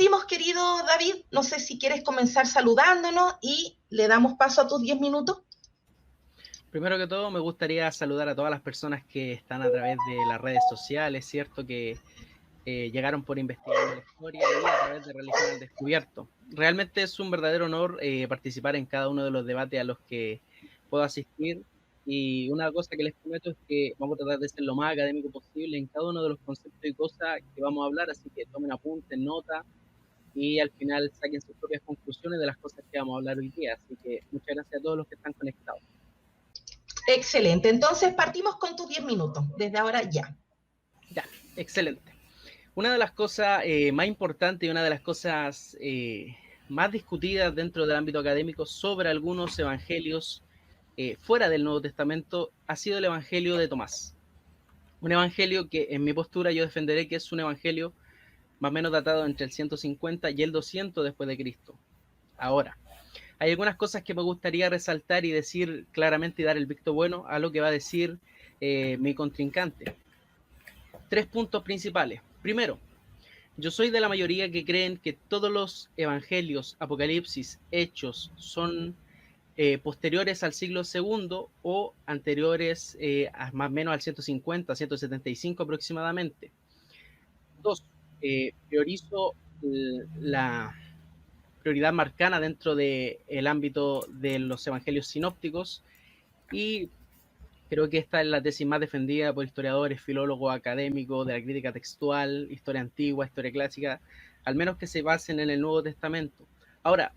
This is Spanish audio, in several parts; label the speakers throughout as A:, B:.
A: partimos, querido David. No sé si quieres comenzar saludándonos y le damos paso a tus 10 minutos.
B: Primero que todo, me gustaría saludar a todas las personas que están a través de las redes sociales, ¿cierto? Que llegaron por Investigando la Historia y a través de Religión al Descubierto. Realmente es un verdadero honor participar en cada uno de los debates a los que puedo asistir. Y una cosa que les prometo es que vamos a tratar de ser lo más académico posible en cada uno de los conceptos y cosas que vamos a hablar, así que tomen apuntes, nota y al final saquen sus propias conclusiones de las cosas que vamos a hablar hoy día. Así que muchas gracias a todos los que están conectados.
A: Excelente. Entonces partimos con tus 10 minutos, desde ahora ya.
B: Ya, excelente. Una de las cosas más importantes y una de las cosas más discutidas dentro del ámbito académico sobre algunos evangelios fuera del Nuevo Testamento ha sido el Evangelio de Tomás. Un evangelio que en mi postura yo defenderé que es un evangelio más o menos datado entre el 150 y el 200 después de Cristo. Ahora, hay algunas cosas que me gustaría resaltar y decir claramente y dar el visto bueno a lo que va a decir mi contrincante. 3 puntos principales. Primero, yo soy de la mayoría que creen que todos los evangelios, Apocalipsis, Hechos son posteriores al siglo segundo o anteriores más o menos al 150, 175 aproximadamente. Dos, priorizo la prioridad marcana dentro del ámbito de los evangelios sinópticos y creo que esta es la tesis más defendida por historiadores, filólogos, académicos de la crítica textual, historia antigua, historia clásica, al menos que se basen en el Nuevo Testamento. Ahora,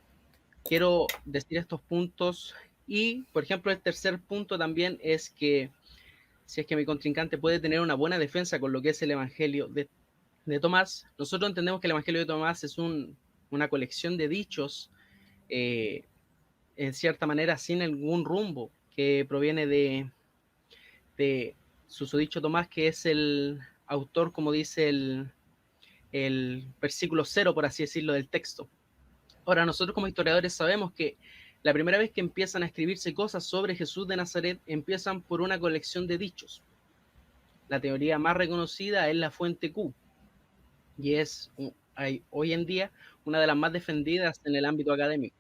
B: quiero decir estos puntos y, por ejemplo, el tercer punto también es que si es que mi contrincante puede tener una buena defensa con lo que es el Evangelio de Tomás, nosotros entendemos que el Evangelio de Tomás es una colección de dichos, en cierta manera, sin algún rumbo, que proviene de susodicho Tomás, que es el autor, como dice el versículo 0, por así decirlo, del texto. Ahora, nosotros como historiadores sabemos que la primera vez que empiezan a escribirse cosas sobre Jesús de Nazaret, empiezan por una colección de dichos. La teoría más reconocida es la fuente Q, y es hoy en día una de las más defendidas en el ámbito académico.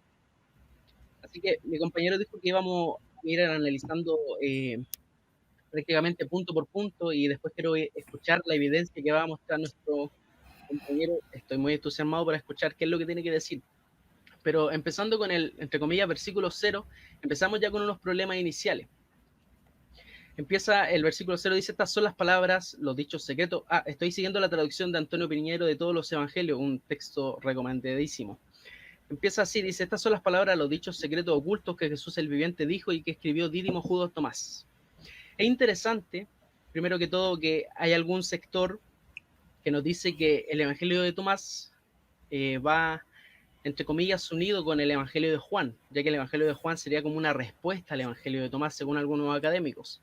B: Así que mi compañero dijo que íbamos a ir analizando prácticamente punto por punto y después quiero escuchar la evidencia que va a mostrar nuestro compañero. Estoy muy entusiasmado para escuchar qué es lo que tiene que decir. Pero empezando con el, entre comillas, versículo 0, empezamos ya con unos problemas iniciales. Empieza el versículo 0, dice, estas son las palabras, los dichos secretos. Estoy siguiendo la traducción de Antonio Piñero de todos los evangelios, un texto recomendadísimo. Empieza así, dice, estas son las palabras, los dichos secretos ocultos que Jesús el viviente dijo y que escribió Dídimo Judas Tomás. Es interesante, primero que todo, que hay algún sector que nos dice que el Evangelio de Tomás va, entre comillas, unido con el Evangelio de Juan, ya que el Evangelio de Juan sería como una respuesta al Evangelio de Tomás, según algunos académicos.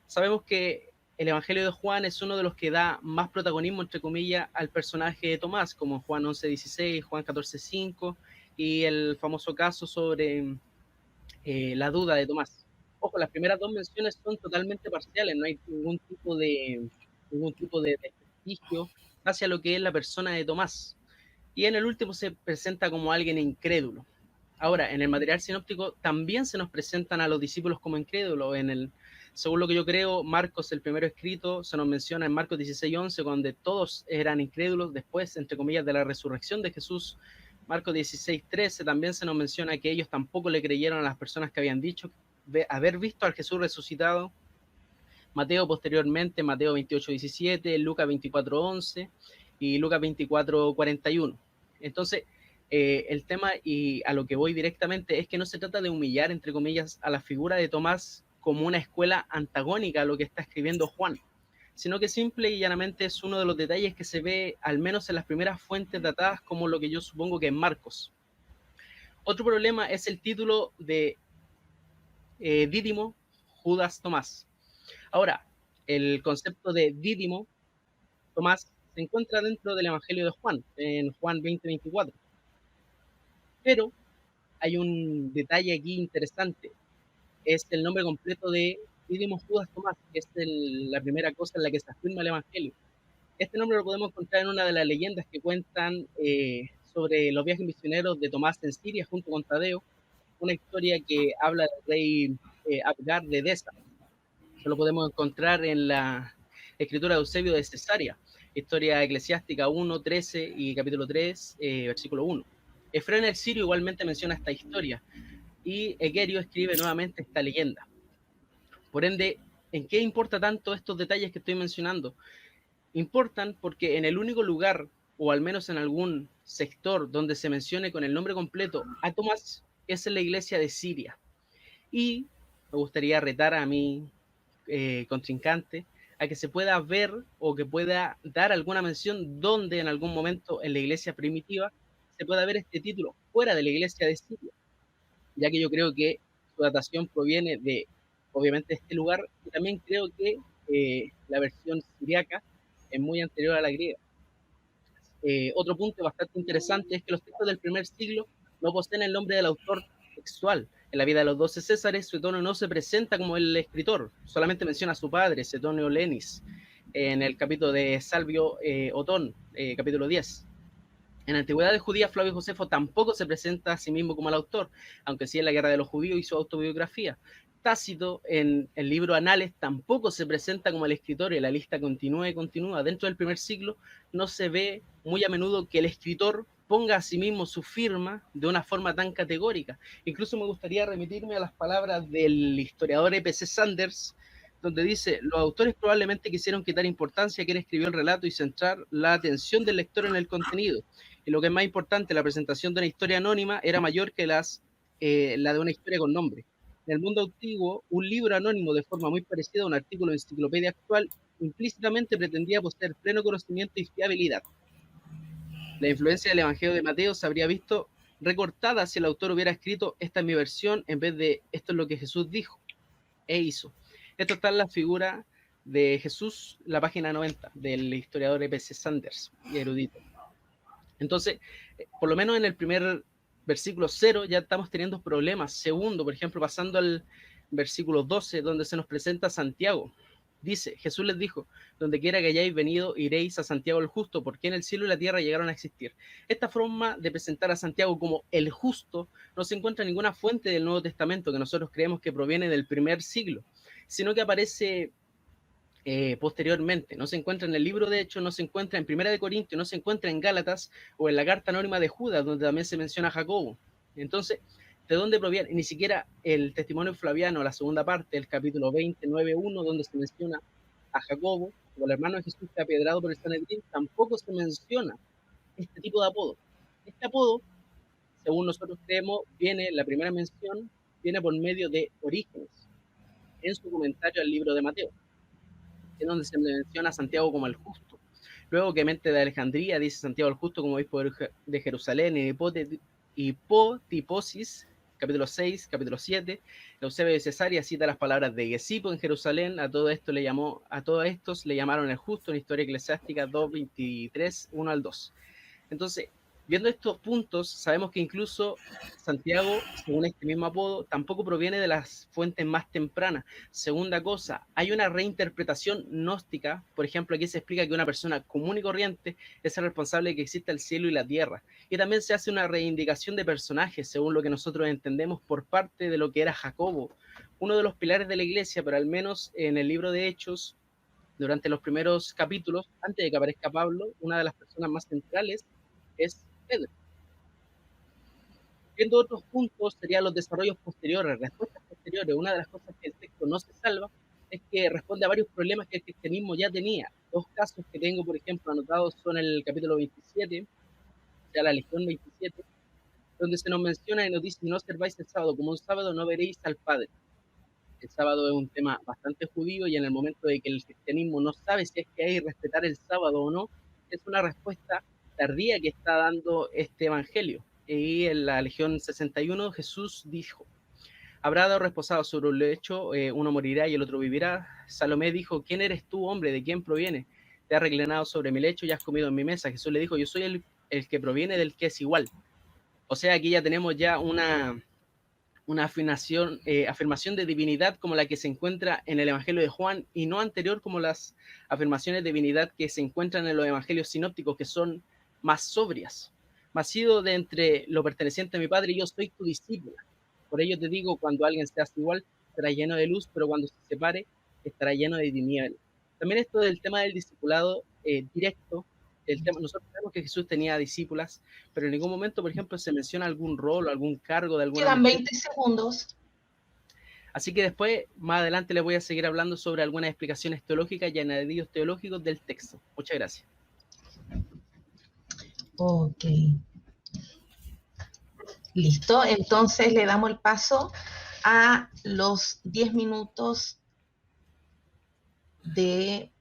B: Sabemos que el Evangelio de Juan es uno de los que da más protagonismo, entre comillas, al personaje de Tomás, como Juan 11:16, Juan 14:5 y el famoso caso sobre la duda de Tomás. Ojo, las primeras dos menciones son totalmente parciales, no hay ningún tipo de desprestigio hacia lo que es la persona de Tomás. Y en el último se presenta como alguien incrédulo. Ahora, en el material sinóptico también se nos presentan a los discípulos como incrédulos. Según lo que yo creo, Marcos, el primero escrito, se nos menciona en Marcos 16:11, donde todos eran incrédulos. Después, entre comillas, de la resurrección de Jesús, Marcos 16:13, también se nos menciona que ellos tampoco le creyeron a las personas que habían dicho haber visto al Jesús resucitado. Mateo posteriormente, Mateo 28:17, Lucas 24:11 y Lucas 24:41. Entonces, el tema, y a lo que voy directamente, es que no se trata de humillar, entre comillas, a la figura de Tomás como una escuela antagónica a lo que está escribiendo Juan, sino que simple y llanamente es uno de los detalles que se ve, al menos en las primeras fuentes datadas, como lo que yo supongo que es Marcos. Otro problema es el título de Dídimo, Judas, Tomás. Ahora, el concepto de Dídimo, Tomás, se encuentra dentro del Evangelio de Juan, en Juan 20:24. Pero hay un detalle aquí interesante, es el nombre completo de Dídimo Judas Tomás, que es la primera cosa en la que se afirma el Evangelio. Este nombre lo podemos encontrar en una de las leyendas que cuentan sobre los viajes misioneros de Tomás en Siria junto con Tadeo, una historia que habla del rey Abgar de Edesa. Eso lo podemos encontrar en la escritura de Eusebio de Cesarea, historia eclesiástica 1, 13 y capítulo 3, versículo 1. Efrén el Sirio igualmente menciona esta historia y Egerio escribe nuevamente esta leyenda. Por ende, ¿en qué importa tanto estos detalles que estoy mencionando? Importan porque en el único lugar, o al menos en algún sector donde se mencione con el nombre completo a Tomás, es en la iglesia de Siria. Y me gustaría retar a mi contrincante a que se pueda ver o que pueda dar alguna mención donde en algún momento en la iglesia primitiva se pueda ver este título fuera de la iglesia de Siria, ya que yo creo que su datación proviene de, obviamente, este lugar, y también creo que la versión siriaca es muy anterior a la griega. Otro punto bastante interesante es que los textos del primer siglo no poseen el nombre del autor textual. En la vida de los 12 Césares, Suetonio no se presenta como el escritor, solamente menciona a su padre, Suetonio Lenis, en el capítulo de Salvio Otón, capítulo 10. En la antigüedad judía, Flavio Josefo tampoco se presenta a sí mismo como el autor, aunque sí en la Guerra de los Judíos hizo autobiografía. Tácito, en el libro Anales, tampoco se presenta como el escritor, y la lista continúa y continúa. Dentro del primer siglo no se ve muy a menudo que el escritor ponga a sí mismo su firma de una forma tan categórica. Incluso me gustaría remitirme a las palabras del historiador E.P.C. Sanders, donde dice: los autores probablemente quisieron quitar importancia a quien escribió el relato y centrar la atención del lector en el contenido. Y lo que es más importante, la presentación de una historia anónima era mayor que la de una historia con nombre. En el mundo antiguo, un libro anónimo de forma muy parecida a un artículo de enciclopedia actual implícitamente pretendía poseer pleno conocimiento y fiabilidad. La influencia del Evangelio de Mateo se habría visto recortada si el autor hubiera escrito: esta es mi versión, en vez de esto es lo que Jesús dijo e hizo. Esto está en la figura de Jesús, la página 90, del historiador E.P.C. Sanders, erudito. Entonces, por lo menos en el primer versículo 0 ya estamos teniendo problemas. Segundo, por ejemplo, pasando al versículo 12, donde se nos presenta Santiago. Dice: Jesús les dijo: donde quiera que hayáis venido, iréis a Santiago el justo, porque en el cielo y la tierra llegaron a existir. Esta forma de presentar a Santiago como el justo no se encuentra en ninguna fuente del Nuevo Testamento, que nosotros creemos que proviene del primer siglo, sino que aparece posteriormente. No se encuentra en el libro de Hechos, no se encuentra en Primera de Corintios, no se encuentra en Gálatas o en la carta anónima de Judas, donde también se menciona a Jacobo. Entonces, ¿de dónde proviene? Ni siquiera el testimonio flaviano, la segunda parte, el capítulo 20, 9:1, donde se menciona a Jacobo, como el hermano de Jesús que apiedrado por el Sanedrín, tampoco se menciona este tipo de apodo. Este apodo, según nosotros creemos, la primera mención viene por medio de Orígenes, en su comentario al libro de Mateo, en donde se menciona a Santiago como el justo. Luego, Clemente de Alejandría dice Santiago el justo como obispo de Jerusalén, y Hipotiposis, capítulo 6, capítulo 7. Eusebio de Cesarea cita las palabras de Gesipo en Jerusalén. A todos estos le llamaron el justo, en Historia Eclesiástica 2:23, 1 al 2. Entonces, viendo estos puntos, sabemos que incluso Santiago, según este mismo apodo, tampoco proviene de las fuentes más tempranas. Segunda cosa, hay una reinterpretación gnóstica. Por ejemplo, aquí se explica que una persona común y corriente es el responsable de que exista el cielo y la tierra. Y también se hace una reivindicación de personajes, según lo que nosotros entendemos, por parte de lo que era Jacobo, uno de los pilares de la iglesia, pero al menos en el libro de Hechos, durante los primeros capítulos, antes de que aparezca Pablo, una de las personas más centrales es Pedro. Viendo otros puntos, serían los desarrollos posteriores, respuestas posteriores. Una de las cosas que el texto no se salva es que responde a varios problemas que el cristianismo ya tenía. Dos casos que tengo, por ejemplo, anotados son el capítulo 27, o sea, la Legión 27, donde se nos menciona y nos dice: no observáis el sábado, como un sábado no veréis al Padre. El sábado es un tema bastante judío, y en el momento de que el cristianismo no sabe si es que hay que respetar el sábado o no, es una respuesta tardía que está dando este evangelio. Y en la Legión 61 Jesús dijo: habrá dado reposado sobre un lecho, uno morirá y el otro vivirá. Salomé dijo: ¿quién eres tú, hombre? ¿De quién proviene? Te has reclinado sobre mi lecho y has comido en mi mesa. Jesús le dijo: yo soy el que proviene del que es igual. O sea, aquí ya tenemos ya una afirmación de divinidad como la que se encuentra en el Evangelio de Juan, y no anterior como las afirmaciones de divinidad que se encuentran en los evangelios sinópticos, que son más sobrias. mas sido de entre lo perteneciente a mi Padre, y yo soy tu discípula. Por ello te digo, cuando alguien se hace igual, será lleno de luz, pero cuando se separe, estará lleno de tinieblas. También esto del tema del discipulado directo, nosotros sabemos que Jesús tenía discípulas, pero en ningún momento, por ejemplo, se menciona algún rol o algún cargo de alguna
A: Quedan
B: mujer.
A: 20 segundos.
B: Así que después, más adelante, les voy a seguir hablando sobre algunas explicaciones teológicas y añadidos teológicos del texto. Muchas gracias.
A: Ok. Listo, entonces le damos el paso a los 10 minutos de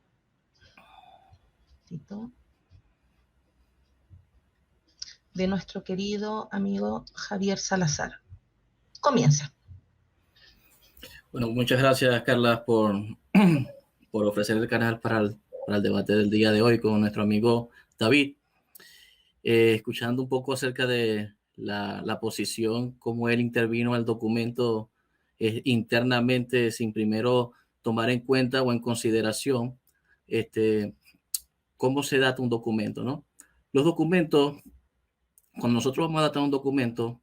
A: nuestro querido amigo Javier Salazar. Comienza.
C: Bueno, muchas gracias, Carla, por ofrecer el canal para el debate del día de hoy con nuestro amigo David. Escuchando un poco acerca de la posición, cómo él intervino al documento internamente sin primero tomar en cuenta o en consideración cómo se data un documento, ¿no? Los documentos, cuando nosotros vamos a datar un documento,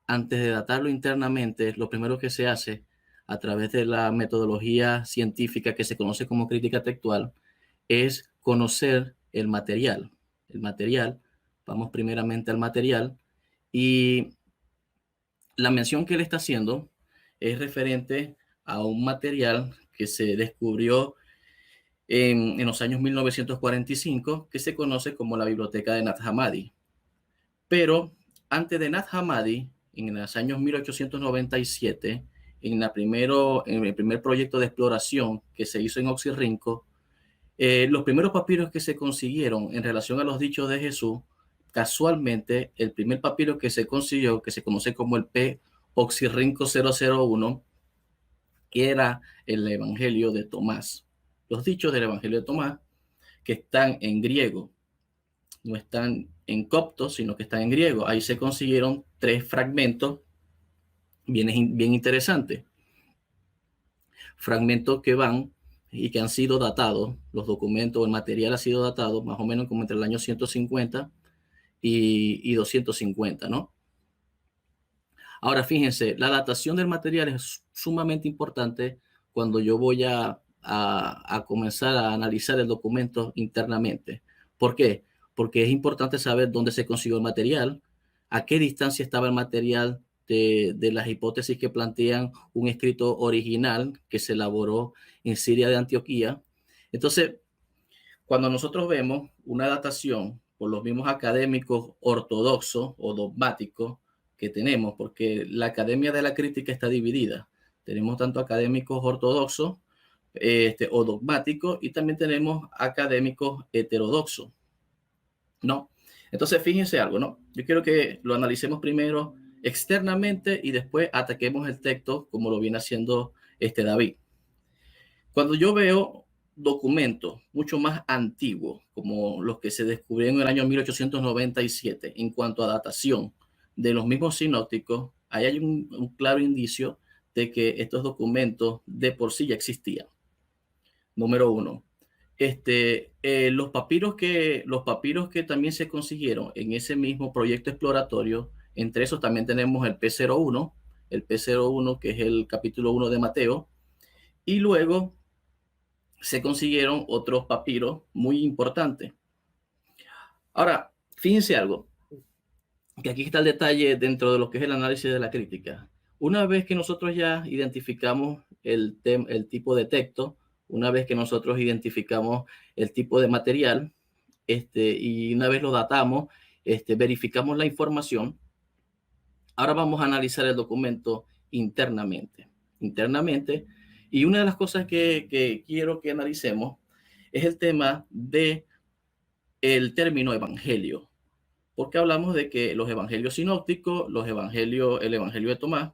C: antes de datarlo internamente, lo primero que se hace a través de la metodología científica que se conoce como crítica textual es conocer el material. El material, vamos primeramente al material, y la mención que él está haciendo es referente a un material que se descubrió en los años 1945, que se conoce como la Biblioteca de Nag Hammadi. Pero antes de Nag Hammadi, en los años 1897, en el primer proyecto de exploración que se hizo en Oxirrinco, los primeros papiros que se consiguieron en relación a los dichos de Jesús, casualmente, el primer papiro que se consiguió, que se conoce como el P. Oxirrinco 001, que era el Evangelio de Tomás. Los dichos del Evangelio de Tomás, que están en griego, no están en copto, sino que están en griego. Ahí se consiguieron 3 fragmentos bien interesantes. Fragmentos que van y que han sido datados, los documentos, el material ha sido datado más o menos como entre el año 150 y 250, ¿no? Ahora, fíjense, la datación del material es sumamente importante cuando yo voy a comenzar a analizar el documento internamente. ¿Por qué? Porque es importante saber dónde se consiguió el material, a qué distancia estaba el material de las hipótesis que plantean un escrito original que se elaboró en Siria de Antioquía. Entonces, cuando nosotros vemos una datación por los mismos académicos ortodoxos o dogmáticos que tenemos, porque la Academia de la Crítica está dividida. Tenemos tanto académicos ortodoxos o dogmáticos, y también tenemos académicos heterodoxos, ¿no? Entonces, fíjense algo, ¿no? Yo quiero que lo analicemos primero externamente y después ataquemos el texto como lo viene haciendo David. Cuando yo veo documentos mucho más antiguos, como los que se descubrieron en el año 1897, en cuanto a datación de los mismos sinópticos, ahí hay un claro indicio de que estos documentos de por sí ya existían. Número 1. Los papiros que también se consiguieron en ese mismo proyecto exploratorio, entre esos también tenemos el P01, que es el capítulo 1 de Mateo, y luego se consiguieron otros papiros muy importantes. Ahora, fíjense algo, que aquí está el detalle dentro de lo que es el análisis de la crítica. Una vez que nosotros ya identificamos el tipo de texto, una vez que nosotros identificamos el tipo de material, y una vez lo datamos, verificamos la información, ahora vamos a analizar el documento internamente. Y una de las cosas que quiero que analicemos es el tema del término evangelio, porque hablamos de que los evangelios sinópticos, el evangelio de Tomás,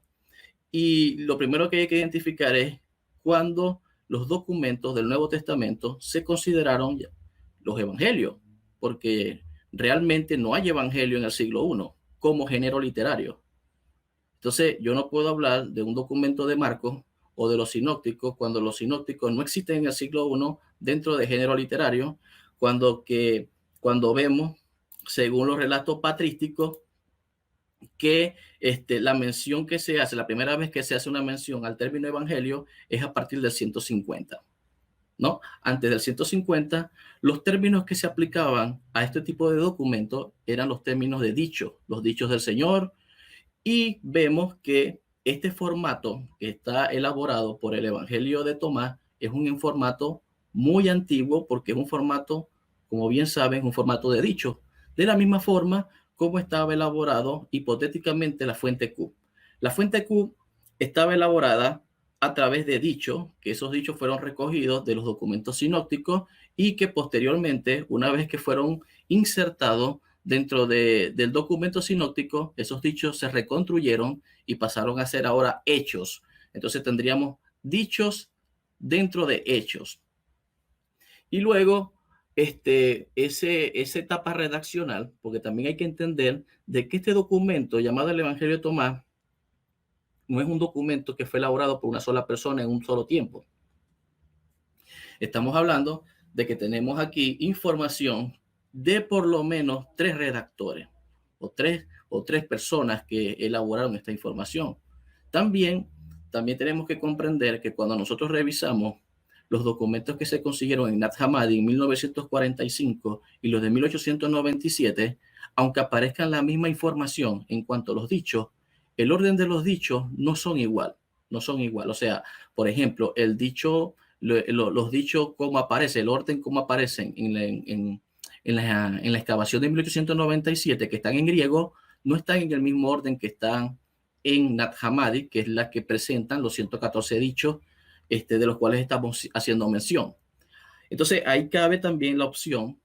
C: y lo primero que hay que identificar es cuándo los documentos del Nuevo Testamento se consideraron los evangelios, porque realmente no hay evangelio en el siglo I como género literario. Entonces, yo no puedo hablar de un documento de Marcos o de los sinópticos cuando los sinópticos no existen en el siglo I dentro de género literario, cuando vemos según los relatos patrísticos, que la mención que se hace, la primera vez que se hace una mención al término evangelio es a partir del 150, ¿no? Antes del 150, los términos que se aplicaban a este tipo de documentos eran los términos de dicho, los dichos del Señor, y vemos que este formato que está elaborado por el Evangelio de Tomás es un formato muy antiguo porque es un formato, como bien saben, un formato de dicho. De la misma forma como estaba elaborado hipotéticamente la fuente Q. La fuente Q estaba elaborada a través de dichos, que esos dichos fueron recogidos de los documentos sinópticos y que posteriormente, una vez que fueron insertados dentro del documento sinóptico, esos dichos se reconstruyeron y pasaron a ser ahora hechos. Entonces tendríamos dichos dentro de hechos. Y luego, esa etapa redaccional, porque también hay que entender de que este documento llamado el Evangelio de Tomás no es un documento que fue elaborado por una sola persona en un solo tiempo. Estamos hablando de que tenemos aquí información de por lo menos 3 redactores o tres personas que elaboraron esta información. También tenemos que comprender que cuando nosotros revisamos los documentos que se consiguieron en Nag Hammadi en 1945 y los de 1897, aunque aparezcan la misma información en cuanto a los dichos, el orden de los dichos no son igual. O sea, por ejemplo, el dicho, los dichos como aparece, el orden como aparecen en la excavación de 1897, que están en griego, no están en el mismo orden que están en Nag Hammadi, que es la que presentan los 114 dichos de los cuales estamos haciendo mención. Entonces, ahí cabe también la opción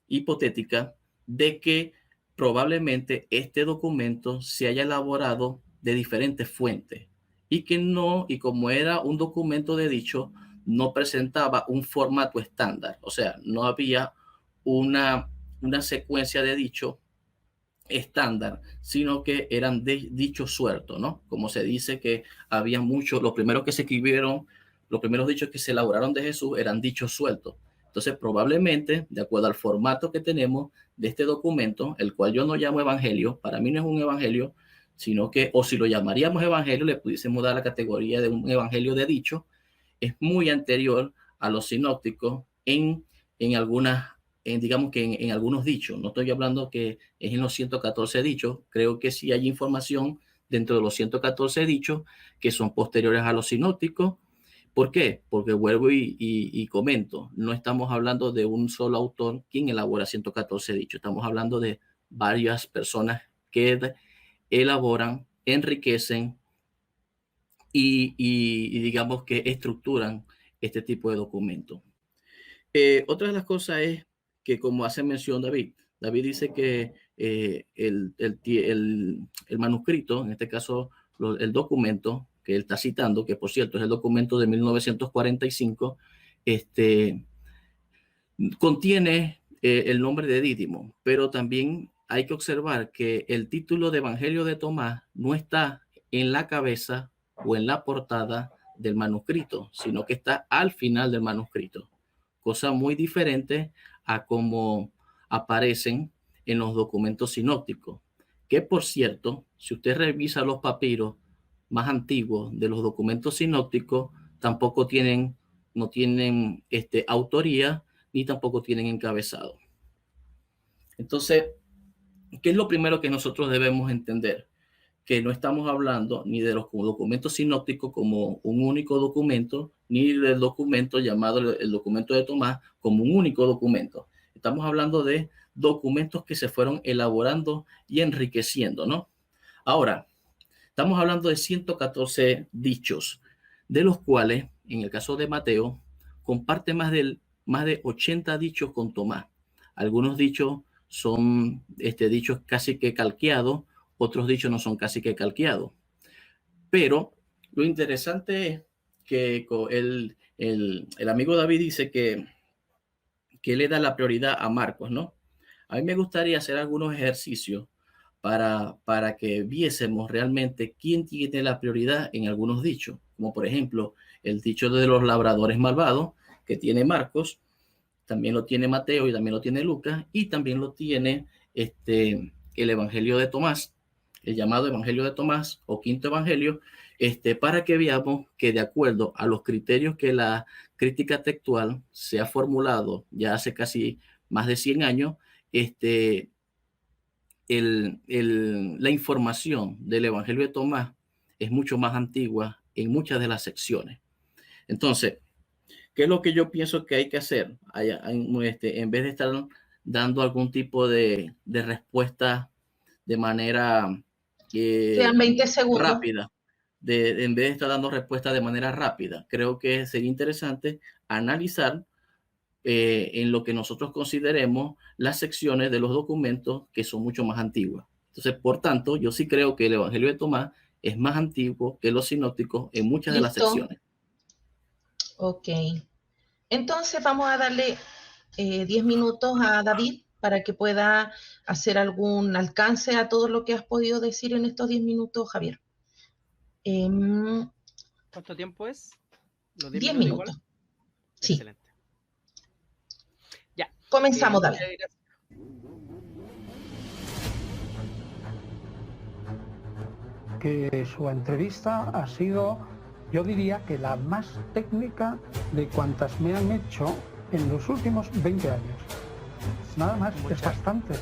C: hipotética de que probablemente este documento se haya elaborado de diferentes fuentes y que no, y como era un documento de dicho, no presentaba un formato estándar, o sea, no había una secuencia de dicho estándar, sino que eran dichos sueltos, ¿no? Como se dice que había muchos, los primeros que se escribieron, los primeros dichos que se elaboraron de Jesús eran dichos sueltos. Entonces, probablemente, de acuerdo al formato que tenemos de este documento, el cual yo no llamo evangelio, para mí no es un evangelio, sino que, o si lo llamaríamos evangelio, le pudiésemos dar la categoría de un evangelio de dicho, es muy anterior a los sinópticos en algunas, digamos que en algunos dichos. No estoy hablando que es en los 114 dichos, creo que sí hay información dentro de los 114 dichos que son posteriores a los sinópticos. ¿Por qué? Porque vuelvo y comento, no estamos hablando de un solo autor quien elabora 114 dichos, estamos hablando de varias personas que elaboran, enriquecen y digamos que estructuran este tipo de documentos. Otra de las cosas es que, como hace mención David dice que el manuscrito, en este caso el documento que él está citando, que por cierto es el documento de 1945, contiene el nombre de Dídimo, pero también hay que observar que el título de Evangelio de Tomás no está en la cabeza o en la portada del manuscrito, sino que está al final del manuscrito, cosa muy diferente a cómo aparecen en los documentos sinópticos, que por cierto, si usted revisa los papiros más antiguos de los documentos sinópticos, tampoco no tienen autoría ni tampoco tienen encabezado. Entonces, ¿qué es lo primero que nosotros debemos entender? Que no estamos hablando ni de los documentos sinópticos como un único documento, ni del documento llamado el documento de Tomás como un único documento. Estamos hablando de documentos que se fueron elaborando y enriqueciendo, ¿no? Ahora, estamos hablando de 114 dichos, de los cuales, en el caso de Mateo, comparte más de 80 dichos con Tomás. Algunos dichos son dichos casi que calqueados, otros dichos no son casi que calqueados. Pero lo interesante es que el amigo David dice que le da la prioridad a Marcos, ¿no? A mí me gustaría hacer algunos ejercicios para que viésemos realmente quién tiene la prioridad en algunos dichos, como por ejemplo el dicho de los labradores malvados, que tiene Marcos, también lo tiene Mateo y también lo tiene Lucas, y también lo tiene el Evangelio de Tomás, el llamado Evangelio de Tomás o Quinto Evangelio, para que veamos que de acuerdo a los criterios que la crítica textual se ha formulado ya hace casi más de 100 años, la información del Evangelio de Tomás es mucho más antigua en muchas de las secciones. Entonces, ¿qué es lo que yo pienso que hay que hacer? En vez de estar dando algún tipo de respuesta de manera
A: Sean 20 segundos.
C: rápida, en vez de estar dando respuesta de manera rápida, creo que sería interesante analizar en lo que nosotros consideremos las secciones de los documentos que son mucho más antiguas. Entonces, por tanto, yo sí creo que el Evangelio de Tomás es más antiguo que los sinópticos en muchas de las secciones.
A: Ok. Entonces vamos a darle 10 minutos a David para que pueda hacer algún alcance a todo lo que has podido decir en estos 10 minutos, Javier.
B: ¿Cuánto tiempo es?
A: ¿Los 10 minutos. Igual? Sí.
B: Excelente. Ya.
A: Comenzamos, David.
D: Que su entrevista ha sido, yo diría que la más técnica de cuantas me han hecho en los últimos 20 años. Nada más, es bastante.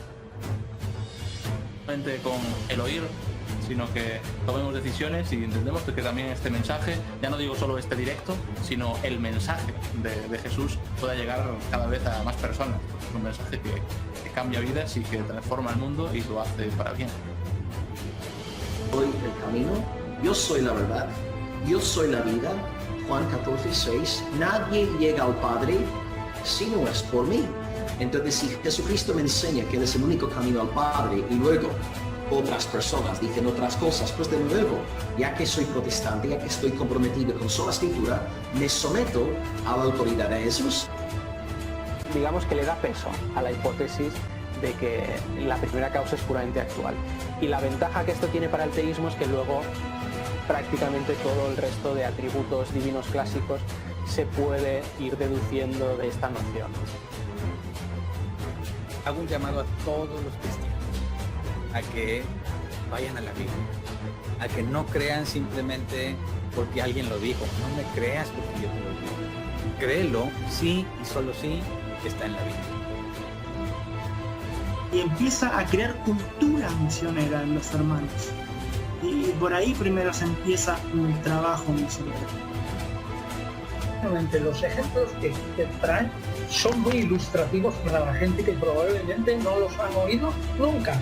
E: Con el oír, sino que tomemos decisiones y entendemos que también este mensaje, ya no digo solo este directo, sino el mensaje de Jesús pueda llegar cada vez a más personas. Es un mensaje que cambia vidas y que transforma el mundo y lo hace para bien.
F: Soy el camino, yo soy la verdad, yo soy la vida. Juan 14:6, nadie llega al Padre si no es por mí. Entonces, si Jesucristo me enseña que Él es el único camino al Padre y luego otras personas dicen otras cosas, pues de nuevo, ya que soy protestante, ya que estoy comprometido con sola escritura, me someto a la autoridad de Jesús.
G: Digamos que le da peso a la hipótesis de que la primera causa es puramente actual. Y la ventaja que esto tiene para el teísmo es que luego prácticamente todo el resto de atributos divinos clásicos se puede ir deduciendo de esta noción.
H: Hago un llamado a todos los cristianos a que vayan a la Biblia, a que no crean simplemente porque alguien lo dijo. No me creas porque yo te lo digo. Créelo, sí y solo sí, que está en la Biblia.
I: Y empieza a crear cultura misionera en los hermanos. Y por ahí primero se empieza un trabajo misionero.
D: Realmente los ejemplos que traen son muy ilustrativos para la gente que probablemente no los han oído nunca.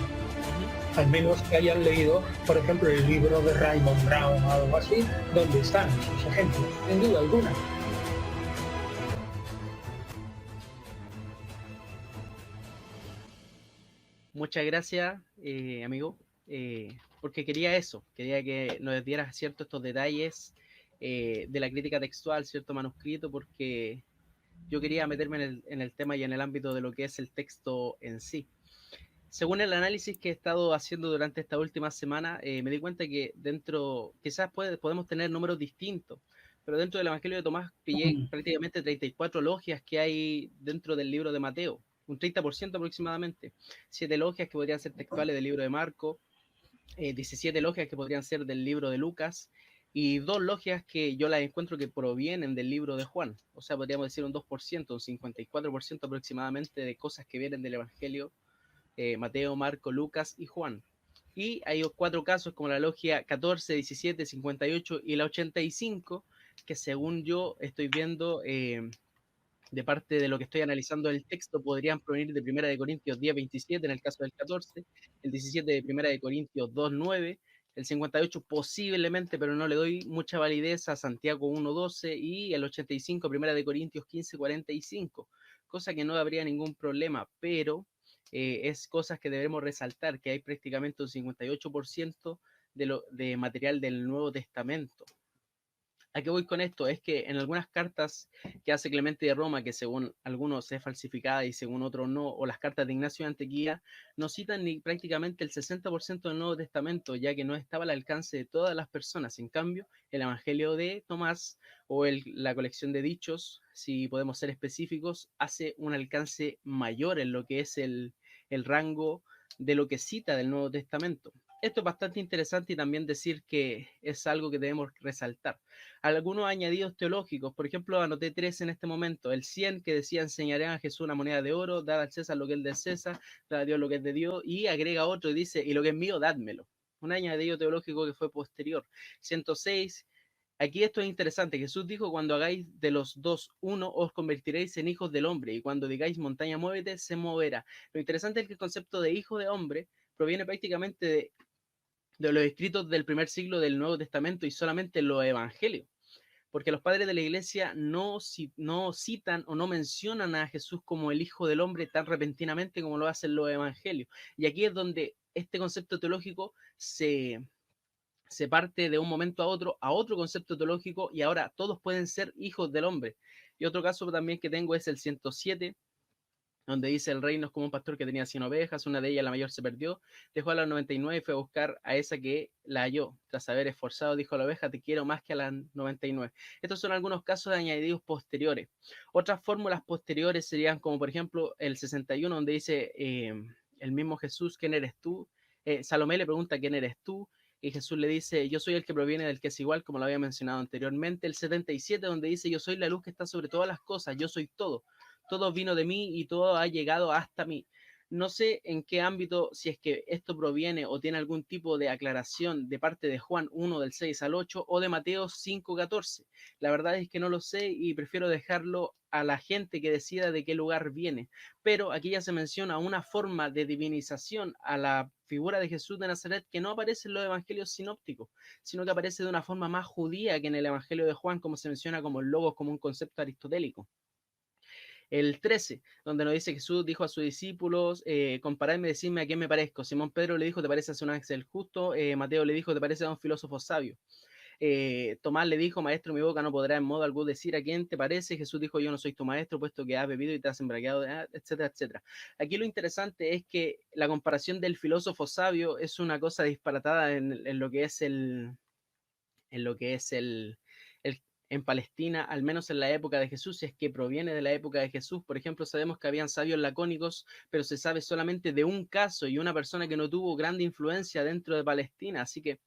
D: Al menos que hayan leído, por ejemplo, el libro de Raymond Brown o algo así, donde están esos ejemplos, sin duda alguna.
B: Muchas gracias, amigo, porque quería eso, quería que nos dieras ciertos estos detalles de la crítica textual, cierto manuscrito, porque yo quería meterme en el tema y en el ámbito de lo que es el texto en sí. Según el análisis que he estado haciendo durante esta última semana, me di cuenta que dentro, quizás podemos tener números distintos, pero dentro del Evangelio de Tomás pillé prácticamente 34 logias que hay dentro del libro de Mateo, un 30% aproximadamente, 7 logias que podrían ser textuales del libro de Marco, 17 logias que podrían ser del libro de Lucas, y 2 logias que yo las encuentro que provienen del libro de Juan, o sea, podríamos decir un 2%, un 54% aproximadamente de cosas que vienen del Evangelio Mateo, Marco, Lucas y Juan. Y hay 4 casos como la logia 14, 17, 58 y la 85, que según yo estoy viendo de parte de lo que estoy analizando el texto, podrían provenir de 1 de Corintios 10, 27 en el caso del 14, el 17 de 1 de Corintios 2, 9, el 58 posiblemente, pero no le doy mucha validez, a Santiago 1, 12 y el 85, 1 de Corintios 15, 45, cosa que no habría ningún problema, pero es cosas que debemos resaltar, que hay prácticamente un 58% de material del Nuevo Testamento. ¿A qué voy con esto? Es que en algunas cartas que hace Clemente de Roma, que según algunos es falsificada y según otros no, o las cartas de Ignacio de Antioquía, no citan ni prácticamente el 60% del Nuevo Testamento, ya que no estaba al alcance de todas las personas. En cambio, el Evangelio de Tomás o la colección de dichos, si podemos ser específicos, hace un alcance mayor en lo que es el rango de lo que cita del Nuevo Testamento. Esto es bastante interesante y también decir que es algo que debemos resaltar. Algunos añadidos teológicos, por ejemplo, anoté 3 en este momento. El 100 que decía: enseñaré a Jesús una moneda de oro, dad al César lo que es de César, dad a Dios lo que es de Dios, y agrega otro y dice: y lo que es mío, dádmelo. Un añadido teológico que fue posterior. 106. Aquí esto es interesante. Jesús dijo: cuando hagáis de los dos uno, os convertiréis en hijos del hombre, y cuando digáis montaña, muévete, se moverá. Lo interesante es que el concepto de hijo de hombre proviene prácticamente de los escritos del primer siglo del Nuevo Testamento y solamente los evangelios, porque los padres de la iglesia no citan o no mencionan a Jesús como el hijo del hombre tan repentinamente como lo hacen los evangelios. Y aquí es donde este concepto teológico se parte de un momento a otro concepto teológico, y ahora todos pueden ser hijos del hombre. Y otro caso también que tengo es el 107, donde dice: el reino es como un pastor que tenía 100 ovejas, una de ellas, la mayor, se perdió, dejó a las 99 y fue a buscar a esa que la halló. Tras haber esforzado, dijo a la oveja: te quiero más que a las 99. Estos son algunos casos de añadidos posteriores. Otras fórmulas posteriores serían como por ejemplo el 61, donde dice el mismo Jesús: ¿quién eres tú? Salomé le pregunta: ¿quién eres tú? Y Jesús le dice: yo soy el que proviene del que es igual, como lo había mencionado anteriormente. El 77, donde dice: yo soy la luz que está sobre todas las cosas, yo soy todo. Todo vino de mí y todo ha llegado hasta mí. No sé en qué ámbito, si es que esto proviene o tiene algún tipo de aclaración de parte de Juan 1 del 6 al 8 o de Mateo 5, 14. La verdad es que no lo sé y prefiero dejarlo a la gente que decida de qué lugar viene. Pero aquí ya se menciona una forma de divinización a la figura de Jesús de Nazaret que no aparece en los evangelios sinópticos, sino que aparece de una forma más judía que en el evangelio de Juan, como se menciona como el logos, como un concepto aristotélico. El 13, donde nos dice: Jesús dijo a sus discípulos: comparadme, decidme a quién me parezco. Simón Pedro le dijo: te pareces a un ángel justo. Mateo le dijo: te pareces a un filósofo sabio. Tomás le dijo: maestro, mi boca no podrá en modo alguno decir a quién te parece. Jesús dijo: yo no soy tu maestro, puesto que has bebido y te has embriagado, etcétera, etcétera. Aquí lo interesante es que la comparación del filósofo sabio es una cosa disparatada en lo que es en Palestina, al menos en la época de Jesús, si es que proviene de la época de Jesús. Por ejemplo, sabemos que habían sabios lacónicos, pero se sabe solamente de un caso y una persona que no tuvo grande influencia dentro de Palestina, así que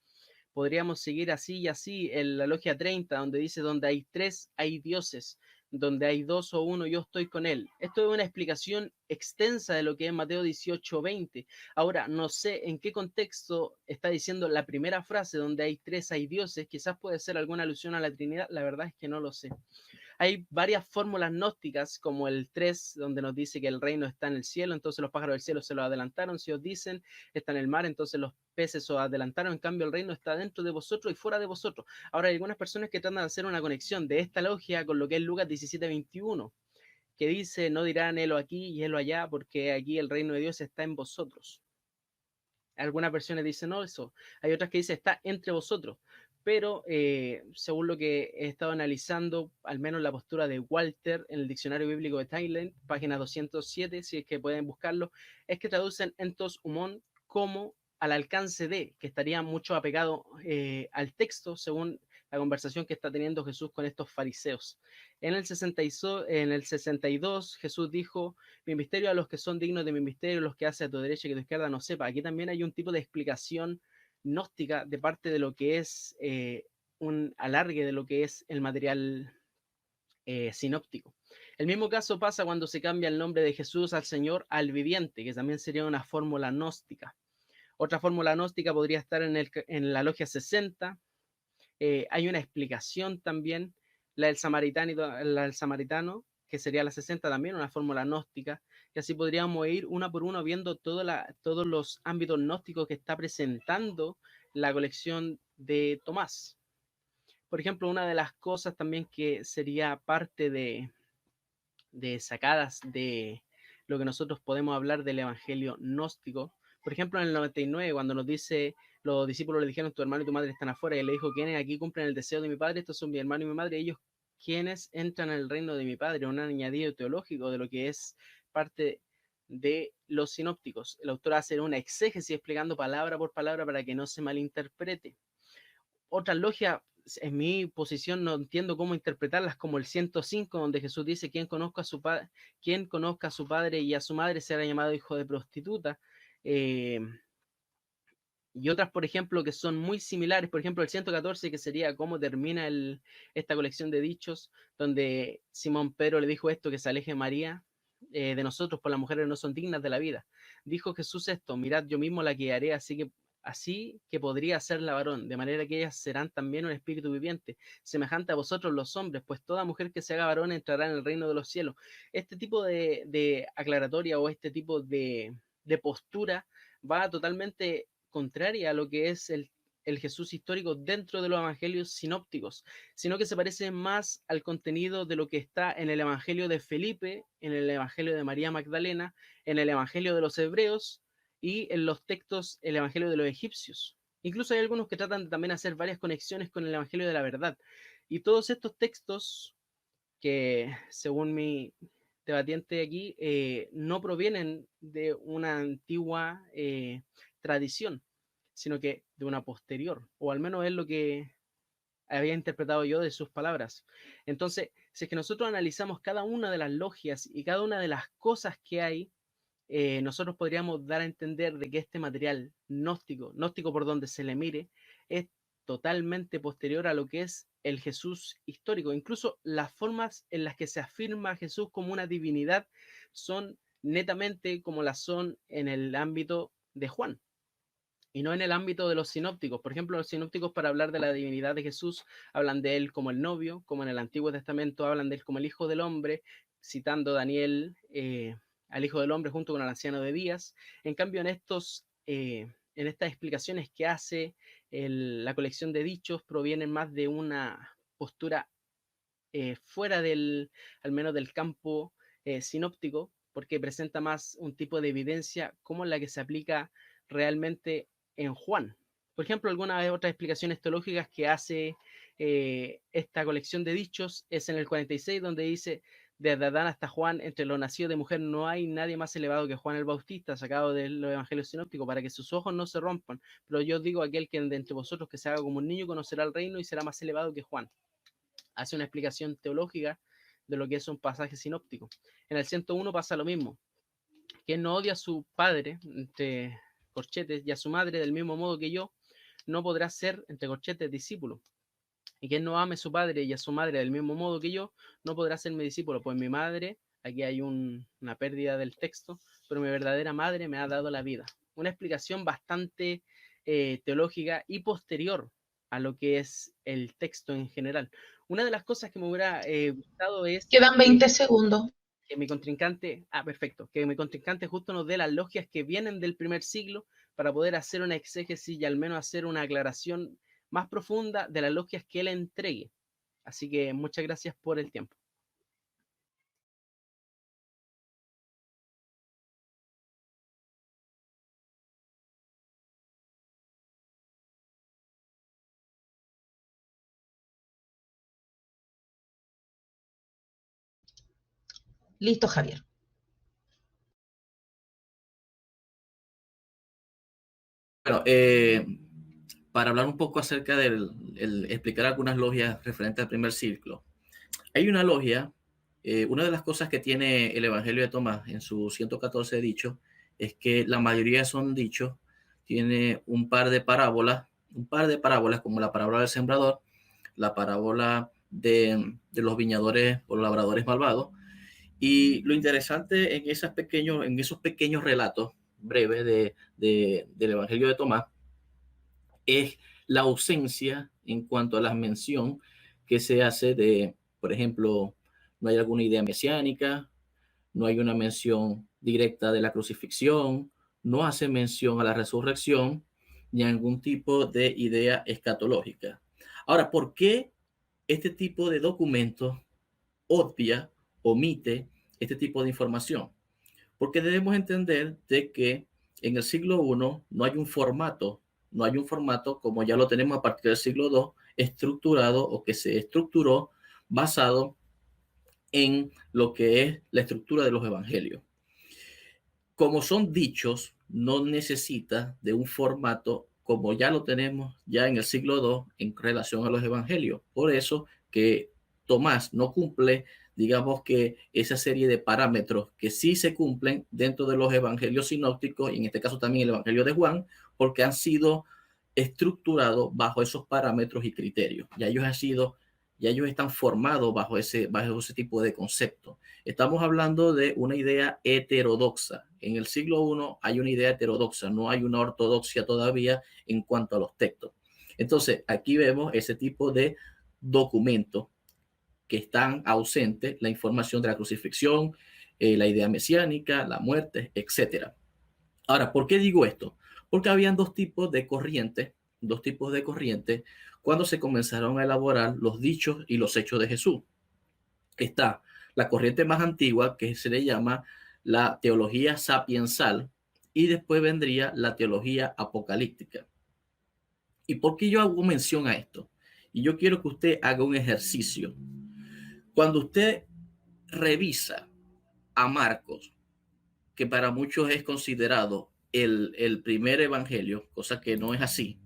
B: podríamos seguir así y así. En la logia 30, donde dice: donde hay 3, hay dioses. Donde hay 2 o 1, yo estoy con él. Esto es una explicación extensa de lo que es Mateo 18:20. Ahora, no sé en qué contexto está diciendo la primera frase: donde hay 3, hay dioses. Quizás puede ser alguna alusión a la Trinidad. La verdad es que no lo sé. Hay varias fórmulas gnósticas, como el 3, donde nos dice que el reino está en el cielo, entonces los pájaros del cielo se lo adelantaron. Si os dicen: está en el mar, entonces los peces os adelantaron. En cambio, el reino está dentro de vosotros y fuera de vosotros. Ahora, hay algunas personas que tratan de hacer una conexión de esta logia con lo que es Lucas 17:21, que dice: no dirán helo aquí y helo allá, porque aquí el reino de Dios está en vosotros. Algunas versiones dicen no, eso. Hay otras que dicen: está entre vosotros. Pero según lo que he estado analizando, al menos la postura de Walter en el diccionario bíblico de Thailand, página 207, si es que pueden buscarlo, es que traducen entos humón como al alcance de, que estaría mucho apegado al texto, según la conversación que está teniendo Jesús con estos fariseos. En el 62, Jesús dijo: mi misterio a los que son dignos de mi misterio, los que hace a tu derecha y a tu izquierda no sepa. Aquí también hay un tipo de explicación gnóstica de parte de lo que es un alargue de lo que es el material sinóptico. El mismo caso pasa cuando se cambia el nombre de Jesús al Señor al viviente, que también sería una fórmula gnóstica. Otra fórmula gnóstica podría estar en la logia 60. Hay una explicación también, la del samaritano, que sería la 60 también, una fórmula gnóstica, y así podríamos ir una por una viendo todos los ámbitos gnósticos que está presentando la colección de Tomás. Por ejemplo, una de las cosas también que sería parte de sacadas de lo que nosotros podemos hablar del evangelio gnóstico. Por ejemplo, en el 99, cuando nos dice: los discípulos le dijeron: tu hermano y tu madre están afuera, y él le dijo: ¿quiénes aquí cumplen el deseo de mi padre? Estos son mi hermano y mi madre, ellos quienes entran en el reino de mi padre. Un añadido teológico de lo que es parte de los sinópticos. El autor hace una exégesis explicando palabra por palabra para que no se malinterprete. Otra logia, en mi posición, no entiendo cómo interpretarlas, como el 105, donde Jesús dice: quien conozca a su padre y a su madre será llamado hijo de prostituta. y otras, por ejemplo, que son muy similares. Por ejemplo, el 114, que sería cómo termina esta colección de dichos, donde Simón Pedro le dijo esto, que se aleje María de nosotros, por las mujeres no son dignas de la vida. Dijo Jesús esto: mirad, yo mismo la guiaré, así que podría serla varón, de manera que ellas serán también un espíritu viviente, semejante a vosotros los hombres, pues toda mujer que se haga varón entrará en el reino de los cielos. Este tipo de aclaratoria o este tipo de postura va totalmente contraria a lo que es el Jesús histórico dentro de los evangelios sinópticos, sino que se parece más al contenido de lo que está en el evangelio de Felipe, en el evangelio de María Magdalena, en el evangelio de los hebreos y en los textos, el evangelio de los egipcios. Incluso hay algunos que tratan de también hacer varias conexiones con el evangelio de la verdad. Y todos estos textos que, según mi debatiente aquí, no provienen de una antigua tradición, sino que de una posterior, o al menos es lo que había interpretado yo de sus palabras. Entonces, si es que nosotros analizamos cada una de las logias y cada una de las cosas que hay, nosotros podríamos dar a entender de que este material gnóstico por donde se le mire, es totalmente posterior a lo que es el Jesús histórico. Incluso las formas en las que se afirma a Jesús como una divinidad son netamente como las son en el ámbito de Juan y no en el ámbito de los sinópticos. Por ejemplo, los sinópticos, para hablar de la divinidad de Jesús, hablan de él como el novio, como en el Antiguo Testamento hablan de él como el Hijo del Hombre, citando Daniel al Hijo del Hombre junto con el anciano de Días. En cambio, en estas explicaciones que hace la colección de dichos, provienen más de una postura fuera al menos del campo sinóptico, porque presenta más un tipo de evidencia como la que se aplica realmente en Juan. Por ejemplo, algunas de otras explicaciones teológicas que hace esta colección de dichos es en el 46, donde dice: desde Adán hasta Juan, entre los nacidos de mujer no hay nadie más elevado que Juan el Bautista, sacado de los evangelios sinópticos, para que sus ojos no se rompan. Pero yo digo, aquel que de entre vosotros que se haga como un niño conocerá el reino y será más elevado que Juan. Hace una explicación teológica de lo que es un pasaje sinóptico. En el 101 pasa lo mismo. Quien no odia a su padre, entre corchetes, y a su madre del mismo modo que yo, no podrá ser, entre corchetes, discípulo. Y quien no ame a su padre y a su madre del mismo modo que yo, no podrá ser mi discípulo. Pues mi madre, aquí hay una pérdida del texto, pero mi verdadera madre me ha dado la vida. Una explicación bastante teológica y posterior a lo que es el texto en general. Una de las cosas que me hubiera gustado es...
A: Quedan 20 segundos.
B: Que mi contrincante, perfecto, que mi contrincante justo nos dé las logias que vienen del primer siglo para poder hacer una exégesis y al menos hacer una aclaración más profunda de las logias que él entregue. Así que muchas gracias por el tiempo.
A: Listo, Javier.
C: Bueno, para hablar un poco acerca explicar algunas logias referentes al primer ciclo. Hay una logia, una de las cosas que tiene el Evangelio de Tomás en sus 114 dichos es que la mayoría son dichos, tiene un par de parábolas como la parábola del sembrador, la parábola de los viñadores o labradores malvados. Y lo interesante en esos pequeños relatos breves del Evangelio de Tomás es la ausencia en cuanto a la mención que se hace de, por ejemplo, no hay alguna idea mesiánica, no hay una mención directa de la crucifixión, no hace mención a la resurrección, ni a algún tipo de idea escatológica. Ahora, ¿por qué este tipo de documentos omite este tipo de información? Porque debemos entender de que en el siglo I no hay un formato como ya lo tenemos a partir del siglo II, estructurado o que se estructuró basado en lo que es la estructura de los evangelios. Como son dichos, no necesita de un formato como ya lo tenemos ya en el siglo II en relación a los evangelios. Por eso que Tomás no cumple digamos que esa serie de parámetros que sí se cumplen dentro de los evangelios sinópticos, y en este caso también el evangelio de Juan, porque han sido estructurados bajo esos parámetros y criterios. Ya ellos están formados bajo ese tipo de conceptos. Estamos hablando de una idea heterodoxa. En el siglo I hay una idea heterodoxa, no hay una ortodoxia todavía en cuanto a los textos. Entonces, aquí vemos ese tipo de documentos que están ausentes, la información de la crucifixión, la idea mesiánica, la muerte, etc. Ahora, ¿por qué digo esto? Porque habían dos tipos de corrientes cuando se comenzaron a elaborar los dichos y los hechos de Jesús. Está la corriente más antigua, que se le llama la teología sapiensal, y después vendría la teología apocalíptica. ¿Y por qué yo hago mención a esto? Y yo quiero que usted haga un ejercicio. Cuando usted revisa a Marcos, que para muchos es considerado el primer evangelio, cosa que no es así.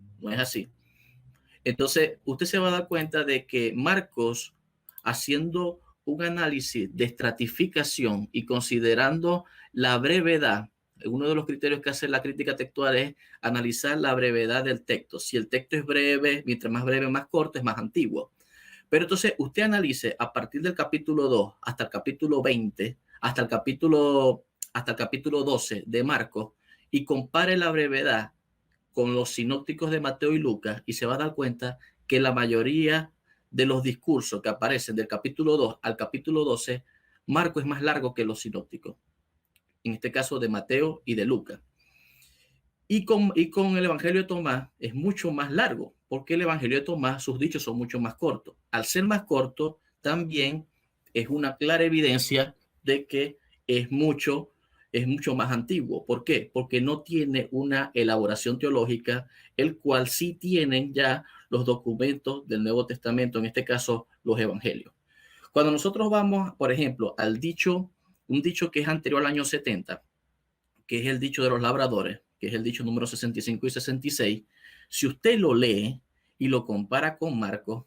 C: Entonces, usted se va a dar cuenta de que Marcos, haciendo un análisis de estratificación y considerando la brevedad, uno de los criterios que hace la crítica textual es analizar la brevedad del texto. Si el texto es breve, mientras más breve, más corto, es más antiguo. Pero entonces usted analice a partir del capítulo 2 hasta el capítulo 20, hasta el capítulo 12 de Marcos, y compare la brevedad con los sinópticos de Mateo y Lucas, y se va a dar cuenta que la mayoría de los discursos que aparecen del capítulo 2 al capítulo 12, Marcos es más largo que los sinópticos, en este caso de Mateo y de Lucas. Y con el Evangelio de Tomás es mucho más largo, porque el Evangelio de Tomás, sus dichos son mucho más cortos. Al ser más corto, también es una clara evidencia de que es mucho más antiguo. ¿Por qué? Porque no tiene una elaboración teológica, el cual sí tienen ya los documentos del Nuevo Testamento, en este caso los evangelios. Cuando nosotros vamos, por ejemplo, al dicho, un dicho que es anterior al año 70, que es el dicho de los labradores, que es el dicho número 65 y 66, si usted lo lee y lo compara con Marcos,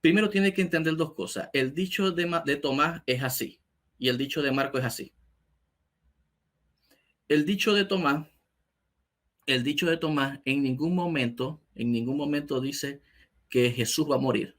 C: primero tiene que entender dos cosas. El dicho de Tomás es así y el dicho de Marcos es así. El dicho de Tomás en ningún momento dice que Jesús va a morir,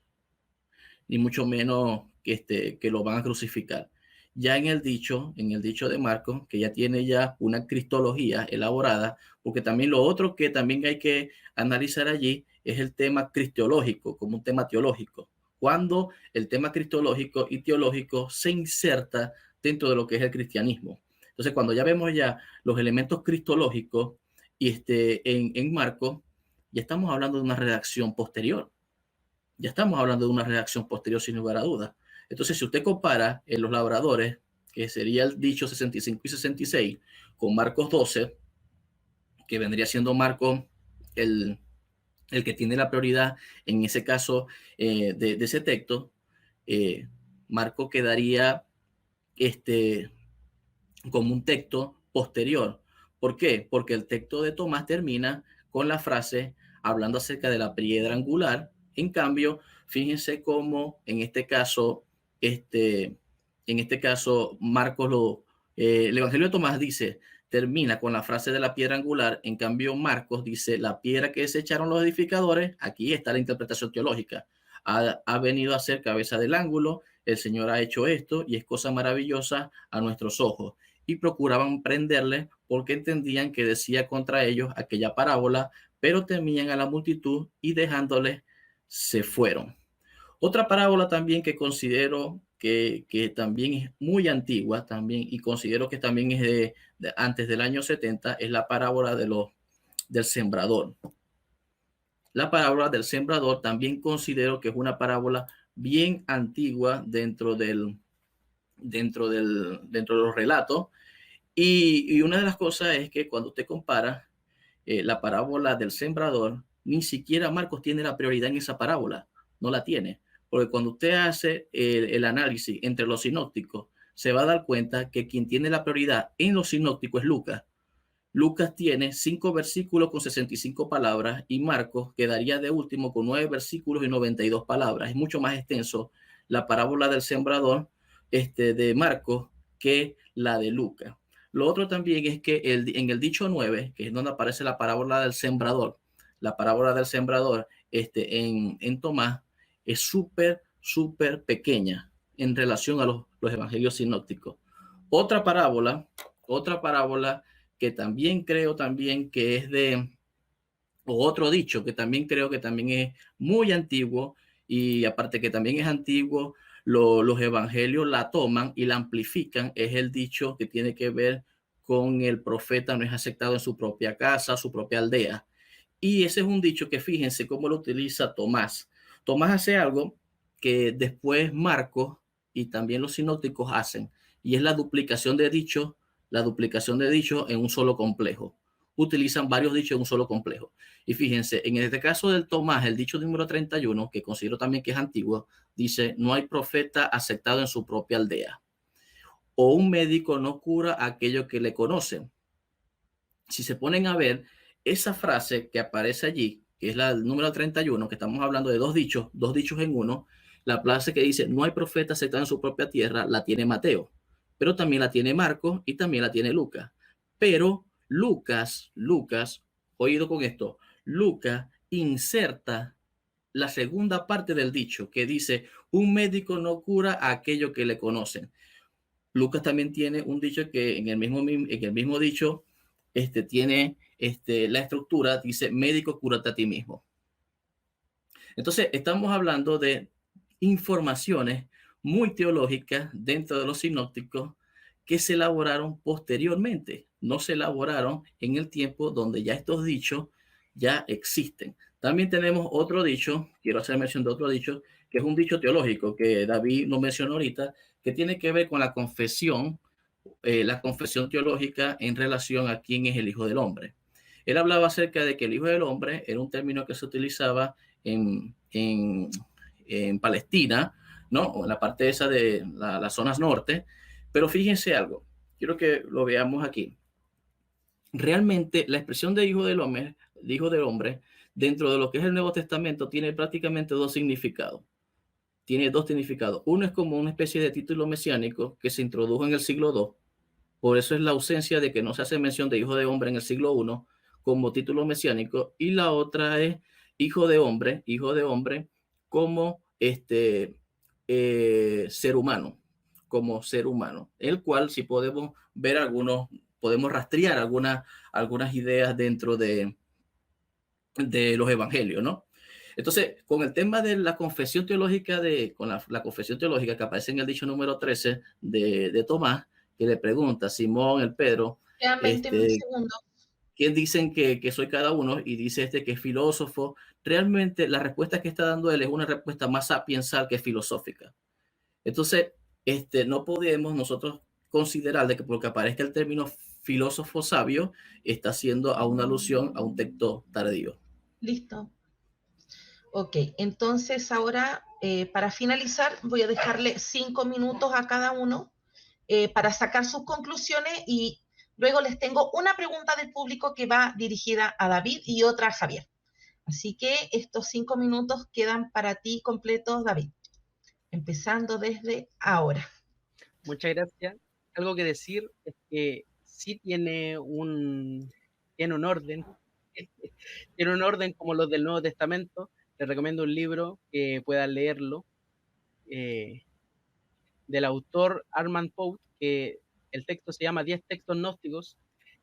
C: ni mucho menos que lo van a crucificar. Ya en el dicho de Marcos, que ya tiene ya una cristología elaborada, porque también lo otro que también hay que analizar allí es el tema cristológico, como un tema teológico. Cuando el tema cristológico y teológico se inserta dentro de lo que es el cristianismo. Entonces, cuando ya vemos ya los elementos cristológicos en Marcos, ya estamos hablando de una redacción posterior. Sin lugar a dudas. Entonces, si usted compara en los labradores, que sería el dicho 65 y 66, con Marcos 12, que vendría siendo Marcos el que tiene la prioridad en ese caso de ese texto, Marcos quedaría como un texto posterior. ¿Por qué? Porque el texto de Tomás termina con la frase hablando acerca de la piedra angular. En cambio, fíjense cómo en este caso Marcos, el Evangelio de Tomás termina con la frase de la piedra angular. En cambio, Marcos dice la piedra que desecharon los edificadores. Aquí está la interpretación teológica. Ha venido a ser cabeza del ángulo. El Señor ha hecho esto y es cosa maravillosa a nuestros ojos. Y procuraban prenderle porque entendían que decía contra ellos aquella parábola, pero temían a la multitud y dejándoles se fueron. Otra parábola también que considero que también es muy antigua también, y considero que también es de antes del año 70, es la parábola del sembrador. La parábola del sembrador también considero que es una parábola bien antigua dentro de los relatos. Y una de las cosas es que cuando usted compara la parábola del sembrador, ni siquiera Marcos tiene la prioridad en esa parábola, no la tiene. Porque cuando usted hace el análisis entre los sinópticos, se va a dar cuenta que quien tiene la prioridad en los sinópticos es Lucas. Lucas tiene 5 versículos con 65 palabras y Marcos quedaría de último con 9 versículos y 92 palabras. Es mucho más extenso la parábola del sembrador de Marcos que la de Lucas. Lo otro también es que en el dicho 9, que es donde aparece la parábola del sembrador, en Tomás es súper pequeña en relación a los evangelios sinópticos. Otra parábola que también creo que es o otro dicho que también creo que también es muy antiguo, y aparte que también es antiguo, los evangelios la toman y la amplifican, es el dicho que tiene que ver con el profeta no es aceptado en su propia casa, su propia aldea. Y ese es un dicho que fíjense cómo lo utiliza Tomás. Tomás hace algo que después Marcos y también los sinópticos hacen, y es la duplicación de dichos en un solo complejo. Utilizan varios dichos en un solo complejo. Y fíjense, en este caso del Tomás, el dicho número 31, que considero también que es antiguo, dice: no hay profeta aceptado en su propia aldea, o un médico no cura a aquello que le conocen. Si se ponen a ver, esa frase que aparece allí, que es la número 31, que estamos hablando de dos dichos en uno, la frase que dice no hay profeta aceptado en su propia tierra, la tiene Mateo, pero también la tiene Marcos y también la tiene Lucas. Pero Lucas, oído con esto, Lucas inserta la segunda parte del dicho que dice un médico no cura a aquello que le conocen. Lucas también tiene un dicho que en el mismo dicho tiene la estructura, dice médico, cúrate a ti mismo. Entonces estamos hablando de informaciones muy teológicas dentro de los sinópticos que se elaboraron posteriormente, no se elaboraron en el tiempo donde ya estos dichos ya existen. También tenemos otro dicho, quiero hacer mención de otro dicho, que es un dicho teológico que David nos mencionó ahorita, que tiene que ver con la confesión teológica en relación a quién es el Hijo del Hombre. Él hablaba acerca de que el Hijo del Hombre era un término que se utilizaba en Palestina, ¿no? O en la parte esa de las zonas norte. Pero fíjense algo, quiero que lo veamos aquí. Realmente la expresión de hijo del hombre, dentro de lo que es el Nuevo Testamento, tiene prácticamente dos significados. Uno es como una especie de título mesiánico que se introdujo en el siglo II. Por eso es la ausencia de que no se hace mención de hijo de hombre en el siglo I como título mesiánico. Y la otra es hijo de hombre como ser humano, el cual si podemos ver podemos rastrear algunas ideas dentro de los evangelios, ¿no? Entonces, con el tema de la confesión teológica, la confesión teológica que aparece en el dicho número 13 de Tomás, que le pregunta a Simón el Pedro,
A: Quedan 20 segundos.
C: ¿Quién dicen que soy cada uno? Y dice que es filósofo. Realmente la respuesta que está dando él es una respuesta más sapiensal que filosófica. Entonces, no podemos nosotros considerar de que porque aparezca el término filósofo sabio, está haciendo a una alusión a un texto tardío.
A: Listo. Ok, entonces ahora para finalizar voy a dejarle 5 minutos a cada uno para sacar sus conclusiones y luego les tengo una pregunta del público que va dirigida a David y otra a Javier. Así que estos 5 minutos quedan para ti completos, David. Empezando desde ahora.
B: Muchas gracias. Algo que decir es que sí tiene un orden. Tiene un orden como los del Nuevo Testamento. Les recomiendo un libro que puedan leerlo, del autor Armand Pout, que el texto se llama 10 textos gnósticos,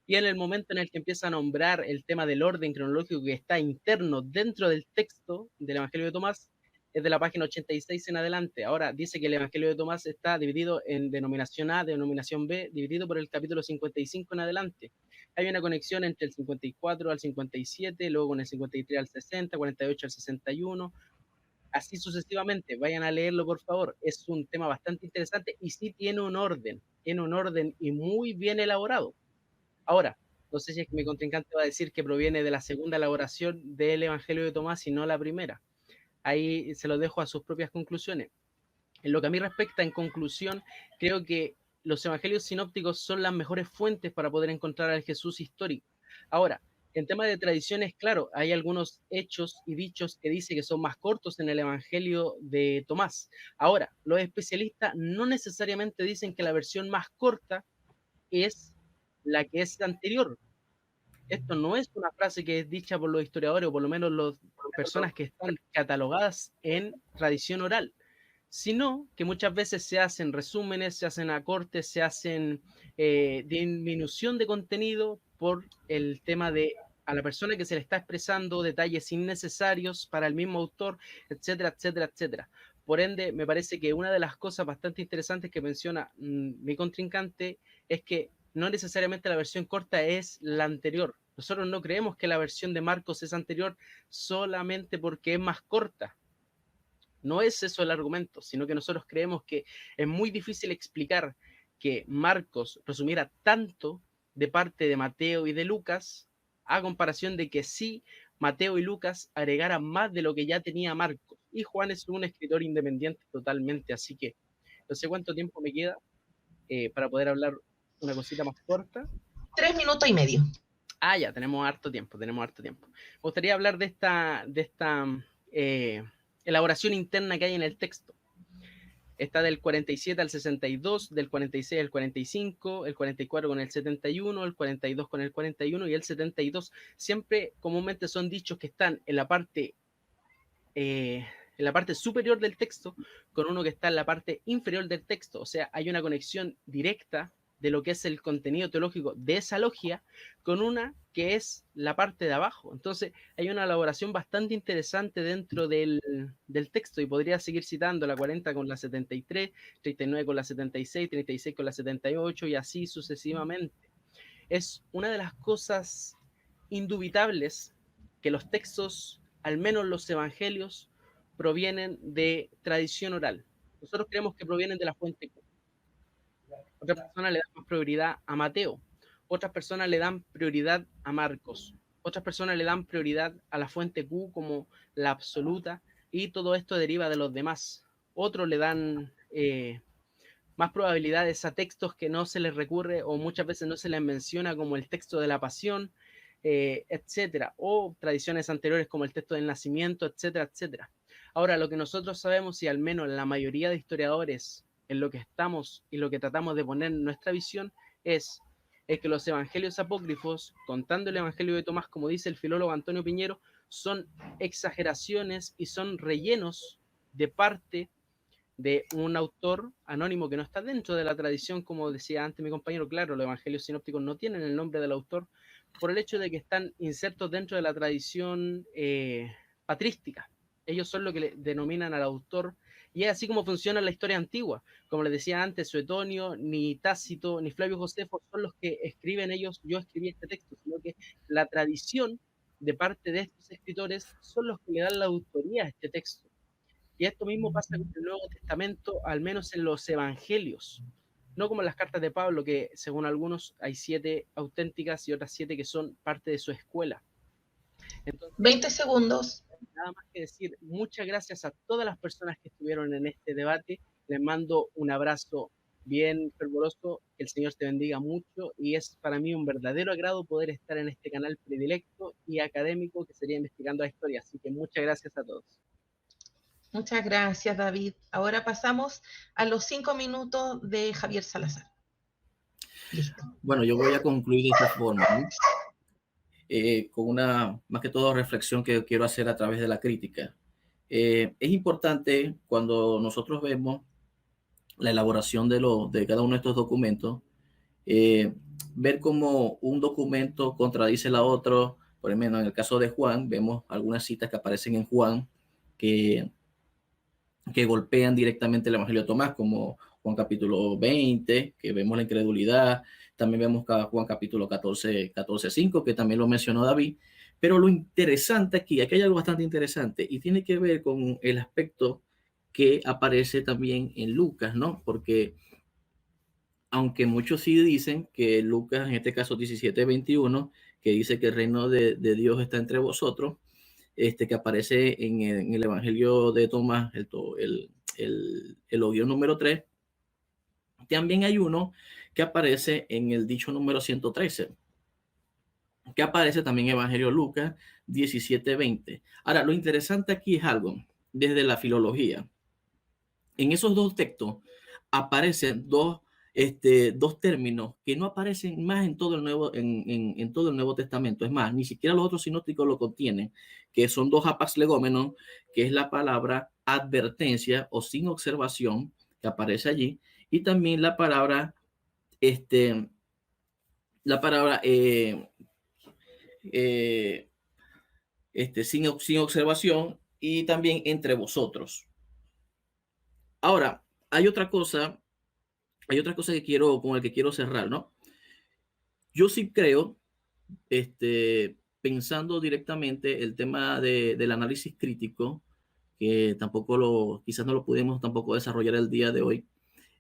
B: y en el momento en el que empieza a nombrar el tema del orden cronológico que está interno dentro del texto del Evangelio de Tomás, es de la página 86 en adelante. Ahora dice que el Evangelio de Tomás está dividido en denominación A, denominación B, dividido por el capítulo 55 en adelante. Hay una conexión entre el 54 al 57, luego con el 53 al 60, 48 al 61, así sucesivamente. Vayan a leerlo, por favor. Es un tema bastante interesante y sí tiene un orden y muy bien elaborado. Ahora, no sé si es que mi contrincante va a decir que proviene de la segunda elaboración del Evangelio de Tomás y no la primera. Ahí se lo dejo a sus propias conclusiones. En lo que a mí respecta, en conclusión, creo que los evangelios sinópticos son las mejores fuentes para poder encontrar al Jesús histórico. Ahora, En tema de tradiciones, claro, hay algunos hechos y dichos que dice que son más cortos en el Evangelio de Tomás. Ahora, los especialistas no necesariamente dicen que la versión más corta es la que es anterior. Esto no es una frase que es dicha por los historiadores o por lo menos las personas que están catalogadas en tradición oral, sino que muchas veces se hacen resúmenes, se hacen acortes, se hacen disminución de contenido por el tema de a la persona que se le está expresando detalles innecesarios para el mismo autor, etcétera, etcétera, etcétera. Por ende, me parece que una de las cosas bastante interesantes que menciona mi contrincante es que no necesariamente la versión corta es la anterior. Nosotros no creemos que la versión de Marcos es anterior solamente porque es más corta. No es eso el argumento, sino que nosotros creemos que es muy difícil explicar que Marcos resumiera tanto de parte de Mateo y de Lucas, a comparación de que sí, Mateo y Lucas agregaran más de lo que ya tenía Marcos. Y Juan es un escritor independiente totalmente, así que no sé cuánto tiempo me queda para poder hablar una cosita más corta.
A: 3 minutos y medio.
B: Ah, ya, tenemos harto tiempo, tenemos harto tiempo. Me gustaría hablar de esta elaboración interna que hay en el texto. Está del 47 al 62, del 46 al 45, el 44 con el 71, el 42 con el 41 y el 72. Siempre comúnmente son dichos que están en la parte superior del texto con uno que está en la parte inferior del texto. O sea, hay una conexión directa de lo que es el contenido teológico de esa logia con una que es la parte de abajo. Entonces hay una elaboración bastante interesante dentro del texto y podría seguir citando la 40 con la 73, 39 con la 76, 36 con la 78 y así sucesivamente. Es una de las cosas indubitables que los textos, al menos los evangelios, provienen de tradición oral. Nosotros creemos que provienen de la fuente Q. Otras personas le dan más prioridad a Mateo, otras personas le dan prioridad a Marcos, otras personas le dan prioridad a la fuente Q como la absoluta y todo esto deriva de los demás. Otros le dan más probabilidades a textos que no se les recurre o muchas veces no se les menciona como el texto de la pasión, etcétera, o tradiciones anteriores como el texto del nacimiento, etcétera, etcétera. Ahora, lo que nosotros sabemos y al menos la mayoría de historiadores en lo que estamos y lo que tratamos de poner en nuestra visión es que los evangelios apócrifos, contando el evangelio de Tomás, como dice el filólogo Antonio Piñero, son exageraciones y son rellenos de parte de un autor anónimo que no está dentro de la tradición, como decía antes mi compañero. Claro, los evangelios sinópticos no tienen el nombre del autor por el hecho de que están insertos dentro de la tradición patrística. Ellos son lo que le denominan al autor, y es así como funciona la historia antigua. Como les decía antes, Suetonio, ni Tácito, ni Flavio Josefo son los que escriben ellos, yo escribí este texto, sino que la tradición de parte de estos escritores son los que le dan la autoría a este texto. Y esto mismo pasa con el Nuevo Testamento, al menos en los evangelios. No como en las cartas de Pablo, que según algunos hay 7 auténticas y otras 7 que son parte de su escuela. Entonces,
A: 20 segundos.
B: Nada más que decir, muchas gracias a todas las personas que estuvieron en este debate. Les mando un abrazo bien fervoroso, que el Señor te bendiga mucho y es para mí un verdadero agrado poder estar en este canal predilecto y académico que sería Investigando la Historia. Así que muchas gracias a todos.
A: Muchas gracias, David. Ahora pasamos a los 5 minutos de Javier Salazar. Listo.
C: Bueno, yo voy a concluir de esta forma, ¿no? Con una, más que todo, reflexión que quiero hacer a través de la crítica. Es importante cuando nosotros vemos la elaboración de cada uno de estos documentos, ver cómo un documento contradice la otro. Por ejemplo, en el caso de Juan, vemos algunas citas que aparecen en Juan que golpean directamente el Evangelio de Tomás, como Juan capítulo 20, que vemos la incredulidad. También vemos Juan capítulo 14:5, que también lo mencionó David. Pero lo interesante aquí hay algo bastante interesante y tiene que ver con el aspecto que aparece también en Lucas, ¿no? Porque aunque muchos sí dicen que Lucas, en este caso 17:21, que dice que el reino de Dios está entre vosotros, que aparece en el Evangelio de Tomás, el elogio número 3, también hay uno que aparece en el dicho número 113. que aparece también en Evangelio de Lucas 17:20. Ahora, lo interesante aquí es algo, desde la filología. En esos dos textos aparecen dos términos que no aparecen más en todo el Nuevo Testamento. Es más, ni siquiera los otros sinópticos lo contienen, que son dos hapax legómenos, que es la palabra advertencia o sin observación, que aparece allí, y también la palabra, sin observación, y también entre vosotros. Ahora, hay otra cosa con la que quiero cerrar, ¿no? Yo sí creo, pensando directamente el tema del análisis crítico, que quizás no lo pudimos tampoco desarrollar el día de hoy,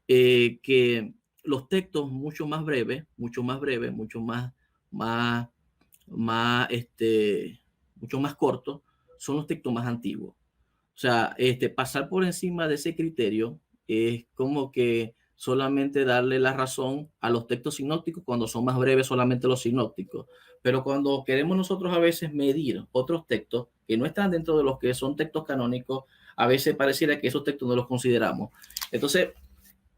C: que los textos mucho más breves, mucho más cortos, son los textos más antiguos. O sea, pasar por encima de ese criterio es como que solamente darle la razón a los textos sinópticos cuando son más breves, solamente los sinópticos. Pero cuando queremos nosotros a veces medir otros textos que no están dentro de los que son textos canónicos, a veces pareciera que esos textos no los consideramos. Entonces,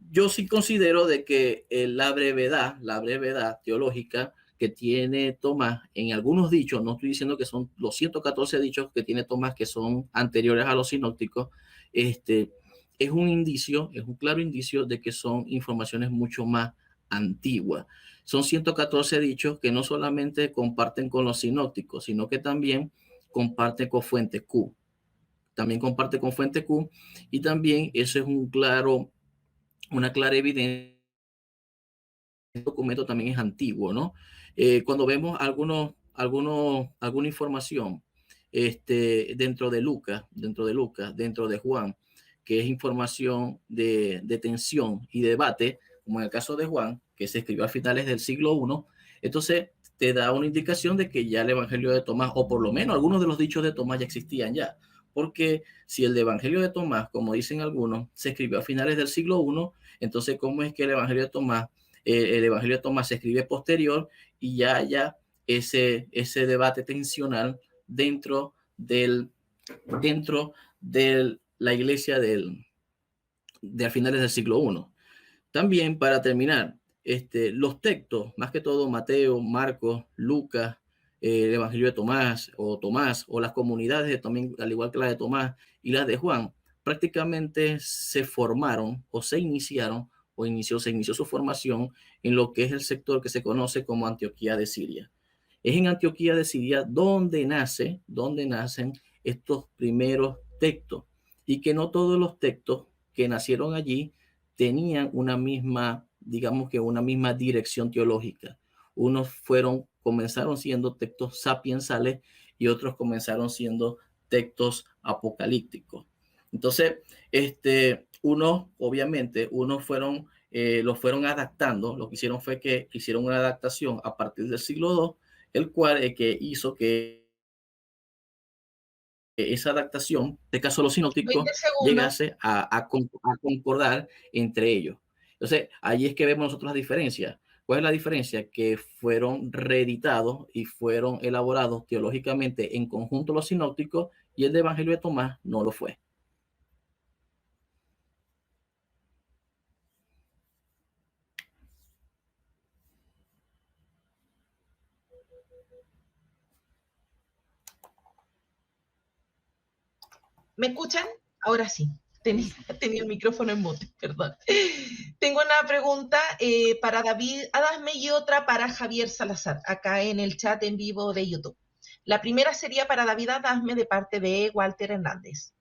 C: yo sí considero de que la brevedad teológica que tiene Tomás en algunos dichos, no estoy diciendo que son los 114 dichos que tiene Tomás que son anteriores a los sinópticos, es un claro indicio de que son informaciones mucho más antiguas. Son 114 dichos que no solamente comparten con los sinópticos, sino que también comparten con fuente Q. Y también eso es una clara evidencia. El documento también es antiguo, ¿no? Cuando vemos alguna información dentro de Lucas, dentro de Juan, que es información de tensión y debate, como en el caso de Juan, que se escribió a finales del siglo I, entonces te da una indicación de que ya el Evangelio de Tomás, o por lo menos algunos de los dichos de Tomás ya existían ya. Porque si el Evangelio de Tomás, como dicen algunos, se escribió a finales del siglo I, entonces ¿cómo es que el Evangelio de Tomás se escribe posterior y ya haya ese debate tensional dentro de la iglesia de finales del siglo I? También, para terminar, los textos, más que todo Mateo, Marcos, Lucas, el Evangelio de Tomás, o las comunidades también, al igual que la de Tomás y las de Juan, prácticamente se formaron o se inició su formación en lo que es el sector que se conoce como Antioquía de Siria. Es en Antioquía de Siria donde nacen estos primeros textos, y que no todos los textos que nacieron allí tenían una misma dirección teológica. Unos comenzaron siendo textos sapiensales y otros comenzaron siendo textos apocalípticos. Entonces, unos los fueron adaptando. Lo que hicieron fue que hicieron una adaptación a partir del siglo II, el cual que hizo que esa adaptación, en este caso los sinópticos, llegase a concordar entre ellos. Entonces, ahí es que vemos nosotros la diferencia. ¿Cuál es la diferencia? Que fueron reeditados y fueron elaborados teológicamente en conjunto los sinópticos, y el de Evangelio de Tomás no lo fue.
A: ¿Me escuchan? Ahora sí. Tenía el micrófono en mute, perdón. Tengo una pregunta para David Adasme y otra para Javier Salazar, acá en el chat en vivo de YouTube. La primera sería para David Adasme de parte de Walter Hernández.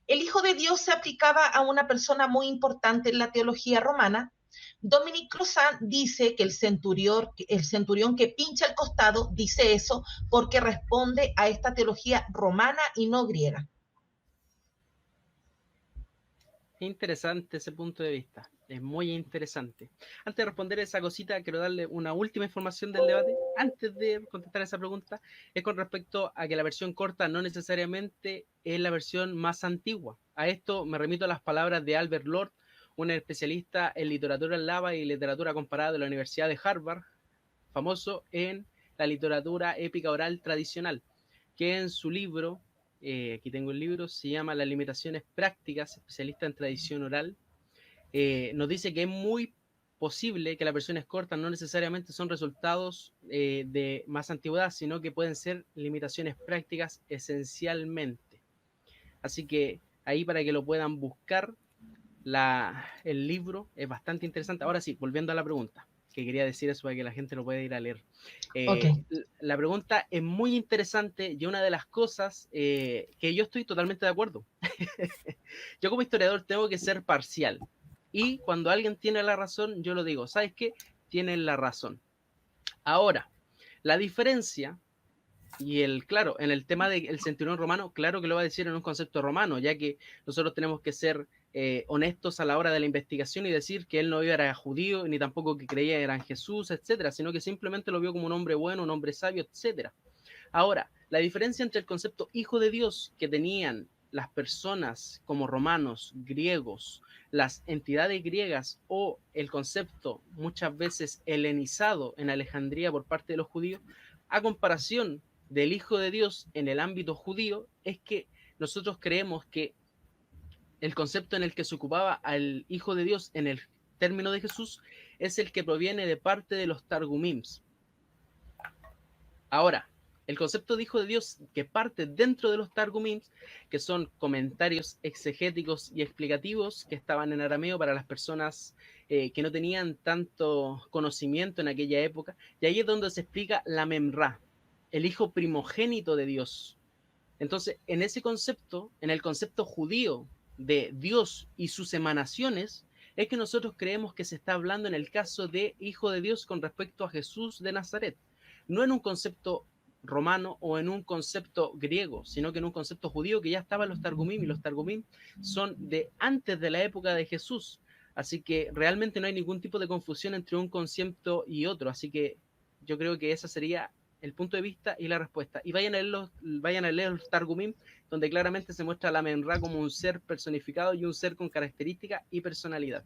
A: El Hijo de Dios se aplicaba a una persona muy importante en la teología romana. Dominique Crozat dice que el centurión que pincha el costado dice eso porque responde a esta teología romana y no griega.
B: Interesante ese punto de vista, es muy interesante. Antes de responder esa cosita, quiero darle una última información del debate, antes de contestar esa pregunta, es con respecto a que la versión corta no necesariamente es la versión más antigua. A esto me remito a las palabras de Albert Lord, un especialista en literatura eslava y literatura comparada de la Universidad de Harvard, famoso en la literatura épica oral tradicional, que en su libro, aquí tengo el libro, se llama Las limitaciones prácticas, especialista en tradición oral, nos dice que es muy posible que las versiones cortas no necesariamente son resultados de más antigüedad, sino que pueden ser limitaciones prácticas esencialmente. Así que ahí para que lo puedan buscar, el libro es bastante interesante. Ahora sí, volviendo a la pregunta, que quería decir eso para que la gente lo pueda ir a leer.
A: Okay.
B: La pregunta es muy interesante y una de las cosas que yo estoy totalmente de acuerdo. Yo como historiador tengo que ser parcial. Y cuando alguien tiene la razón, yo lo digo, ¿sabes qué? Tienen la razón. Ahora, la diferencia, y claro, en el tema del centurión romano, claro que lo va a decir en un concepto romano, ya que nosotros tenemos que ser honestos a la hora de la investigación y decir que él no era judío, ni tampoco que creía en Jesús, etcétera, sino que simplemente lo vio como un hombre bueno, un hombre sabio, etcétera. Ahora, la diferencia entre el concepto hijo de Dios que tenían las personas como romanos, griegos, las entidades griegas o el concepto muchas veces helenizado en Alejandría por parte de los judíos, a comparación del Hijo de Dios en el ámbito judío, es que nosotros creemos que el concepto en el que se ocupaba al Hijo de Dios en el término de Jesús es el que proviene de parte de los Targumims. Ahora, el concepto de Hijo de Dios que parte dentro de los Targumims, que son comentarios exegéticos y explicativos que estaban en arameo para las personas que no tenían tanto conocimiento en aquella época, y ahí es donde se explica la Memra, el hijo primogénito de Dios. Entonces, en ese concepto, en el concepto judío de Dios y sus emanaciones, es que nosotros creemos que se está hablando en el caso de Hijo de Dios con respecto a Jesús de Nazaret, no en un concepto romano o en un concepto griego, sino que en un concepto judío que ya estaba en los Targumim, y los Targumim son de antes de la época de Jesús. Así que realmente no hay ningún tipo de confusión entre un concepto y otro. Así que yo creo que ese sería el punto de vista y la respuesta. Y vayan a leer los Targumim, donde claramente se muestra la Memra como un ser personificado y un ser con características y personalidad.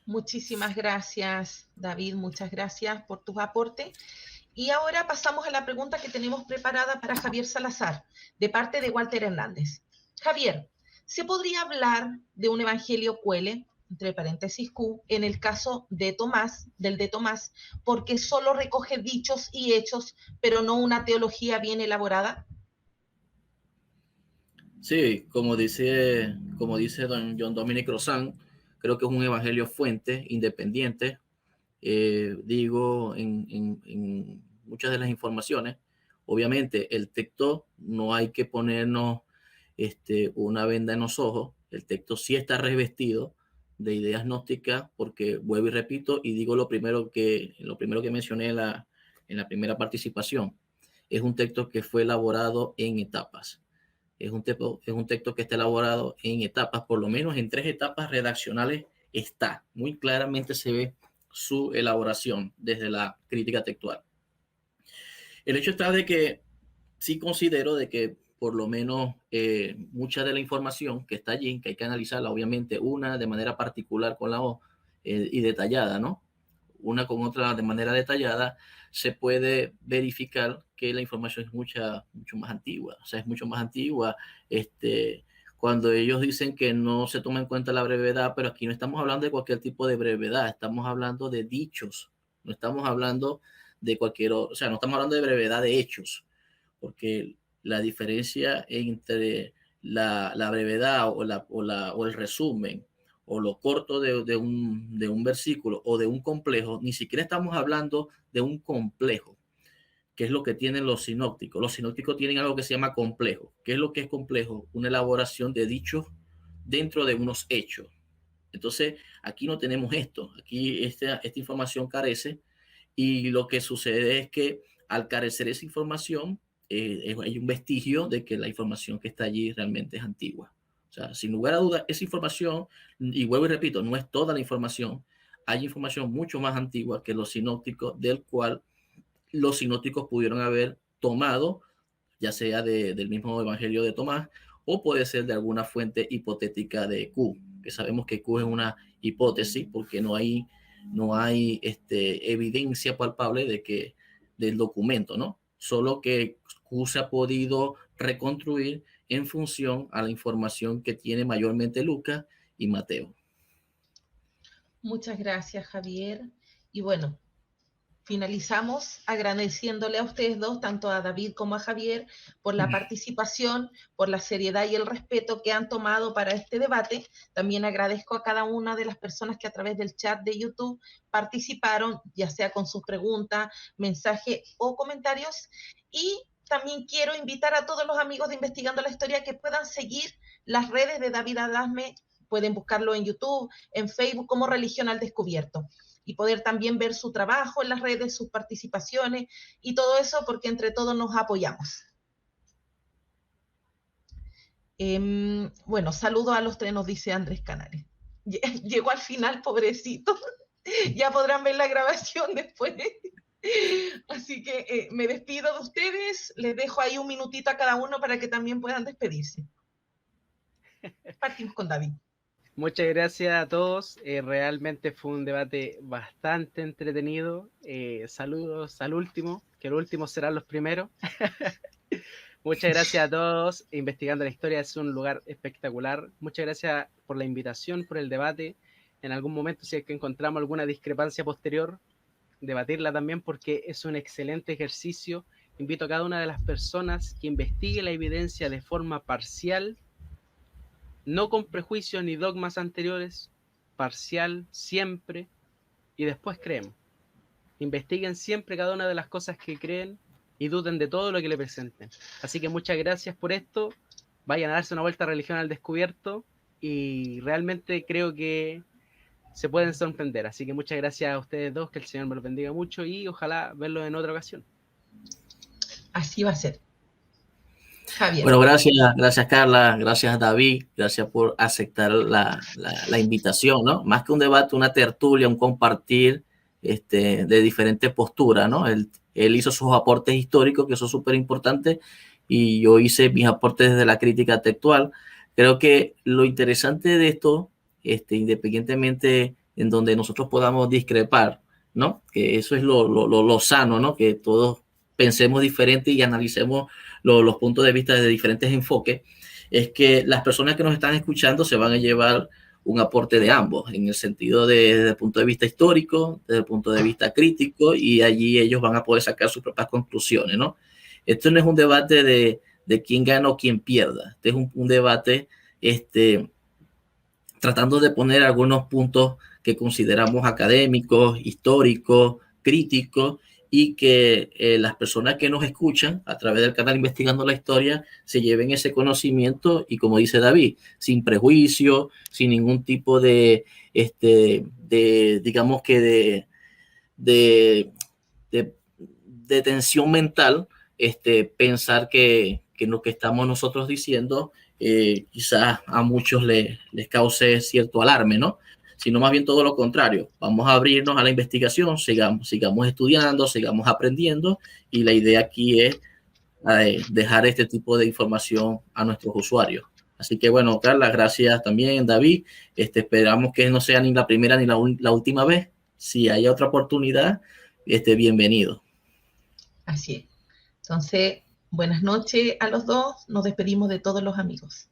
A: Muchísimas gracias, David. Muchas gracias por tus aportes. Y ahora pasamos a la pregunta que tenemos preparada para Javier Salazar, de parte de Walter Hernández. Javier, ¿se podría hablar de un evangelio cuele, entre paréntesis Q, en el caso de Tomás, porque solo recoge dichos y hechos, pero no una teología bien elaborada?
C: Sí, como dice don John Dominic Crozan, creo que es un evangelio fuente, independiente. Digo, en muchas de las informaciones, obviamente el texto no hay que ponernos una venda en los ojos. El texto sí está revestido de ideas gnósticas, porque vuelvo y repito y digo lo primero que mencioné en la primera participación. Es un texto que fue elaborado en etapas. Es un texto que está elaborado en etapas, por lo menos en 3 etapas redaccionales está. Muy claramente se ve su elaboración desde la crítica textual. El hecho está de que sí considero de que por lo menos mucha de la información que está allí, que hay que analizarla, obviamente, una de manera particular con la y detallada, ¿no? Una con otra de manera detallada, se puede verificar que la información es mucho más antigua. O sea, es mucho más antigua. Cuando ellos dicen que no se toma en cuenta la brevedad, pero aquí no estamos hablando de cualquier tipo de brevedad, estamos hablando de dichos, no estamos hablando de no estamos hablando de brevedad de hechos, porque la diferencia entre la brevedad o el resumen o lo corto de un versículo o de un complejo, ni siquiera estamos hablando de un complejo, que es lo que tienen los sinópticos. Los sinópticos tienen algo que se llama complejo. ¿Qué es lo que es complejo? Una elaboración de dichos dentro de unos hechos. Entonces, aquí no tenemos esto. Aquí esta información carece, y lo que sucede es que al carecer esa información, hay un vestigio de que la información que está allí realmente es antigua. O sea, sin lugar a dudas, esa información, y vuelvo y repito, no es toda la información. Hay información mucho más antigua que los sinópticos, del cual los sinópticos pudieron haber tomado, ya sea del mismo evangelio de Tomás, o puede ser de alguna fuente hipotética de Q, que sabemos que Q es una hipótesis porque no hay evidencia palpable de que del documento, ¿no? Solo que Q se ha podido reconstruir en función a la información que tiene mayormente Lucas y Mateo.
A: Muchas gracias, Javier. Y bueno, finalizamos agradeciéndole a ustedes dos, tanto a David como a Javier, por la participación, por la seriedad y el respeto que han tomado para este debate. También agradezco a cada una de las personas que a través del chat de YouTube participaron, ya sea con sus preguntas, mensajes o comentarios. Y también quiero invitar a todos los amigos de Investigando la Historia que puedan seguir las redes de David Adasme. Pueden buscarlo en YouTube, en Facebook como Religión al Descubierto, y poder también ver su trabajo en las redes, sus participaciones y todo eso, porque entre todos nos apoyamos. Bueno, saludo a los tres, nos dice Andrés Canales. Llegó al final, pobrecito. Ya podrán ver la grabación después. Así que me despido de ustedes, les dejo ahí un minutito a cada uno para que también puedan despedirse. Partimos con David.
B: Muchas gracias a todos. Realmente fue un debate bastante entretenido. Saludos al último, que los últimos serán los primeros. Muchas gracias a todos. Investigando la Historia es un lugar espectacular. Muchas gracias por la invitación, por el debate. En algún momento, si es que encontramos alguna discrepancia posterior, debatirla también, porque es un excelente ejercicio. Invito a cada una de las personas que investigue la evidencia de forma parcial, no con prejuicios ni dogmas anteriores, parcial siempre, y después creemos. Investiguen siempre cada una de las cosas que creen y duden de todo lo que le presenten. Así que muchas gracias por esto. Vayan a darse una vuelta a Religión al Descubierto y realmente creo que se pueden sorprender. Así que muchas gracias a ustedes dos, que el Señor me los bendiga mucho y ojalá verlos en otra ocasión.
A: Así va a ser. Javier.
C: Bueno, gracias Carla, gracias David, gracias por aceptar la invitación, ¿no? Más que un debate, una tertulia, un compartir de diferentes posturas, ¿no? Él hizo sus aportes históricos, que son súper importantes, y yo hice mis aportes desde la crítica textual. Creo que lo interesante de esto, independientemente en donde nosotros podamos discrepar, ¿no? Que eso es lo sano, ¿no? Que todos pensemos diferente y analicemos los puntos de vista desde diferentes enfoques, es que las personas que nos están escuchando se van a llevar un aporte de ambos, en el sentido desde el punto de vista histórico, desde el punto de vista crítico, y allí ellos van a poder sacar sus propias conclusiones, ¿no? Esto no es un debate de quién gana o quién pierda. Este es un debate tratando de poner algunos puntos que consideramos académicos, históricos, críticos, y que las personas que nos escuchan a través del canal Investigando la Historia se lleven ese conocimiento y, como dice David, sin prejuicio, sin ningún tipo de digamos que de tensión mental, pensar que lo que estamos nosotros diciendo quizás a muchos les cause cierto alarme, ¿no? Sino más bien todo lo contrario. Vamos a abrirnos a la investigación, sigamos estudiando, sigamos aprendiendo, y la idea aquí es dejar este tipo de información a nuestros usuarios. Así que bueno, Carla, gracias también, David. Esperamos que no sea ni la primera ni la última vez. Si hay otra oportunidad, bienvenido.
A: Así es. Entonces, buenas noches a los dos. Nos despedimos de todos los amigos.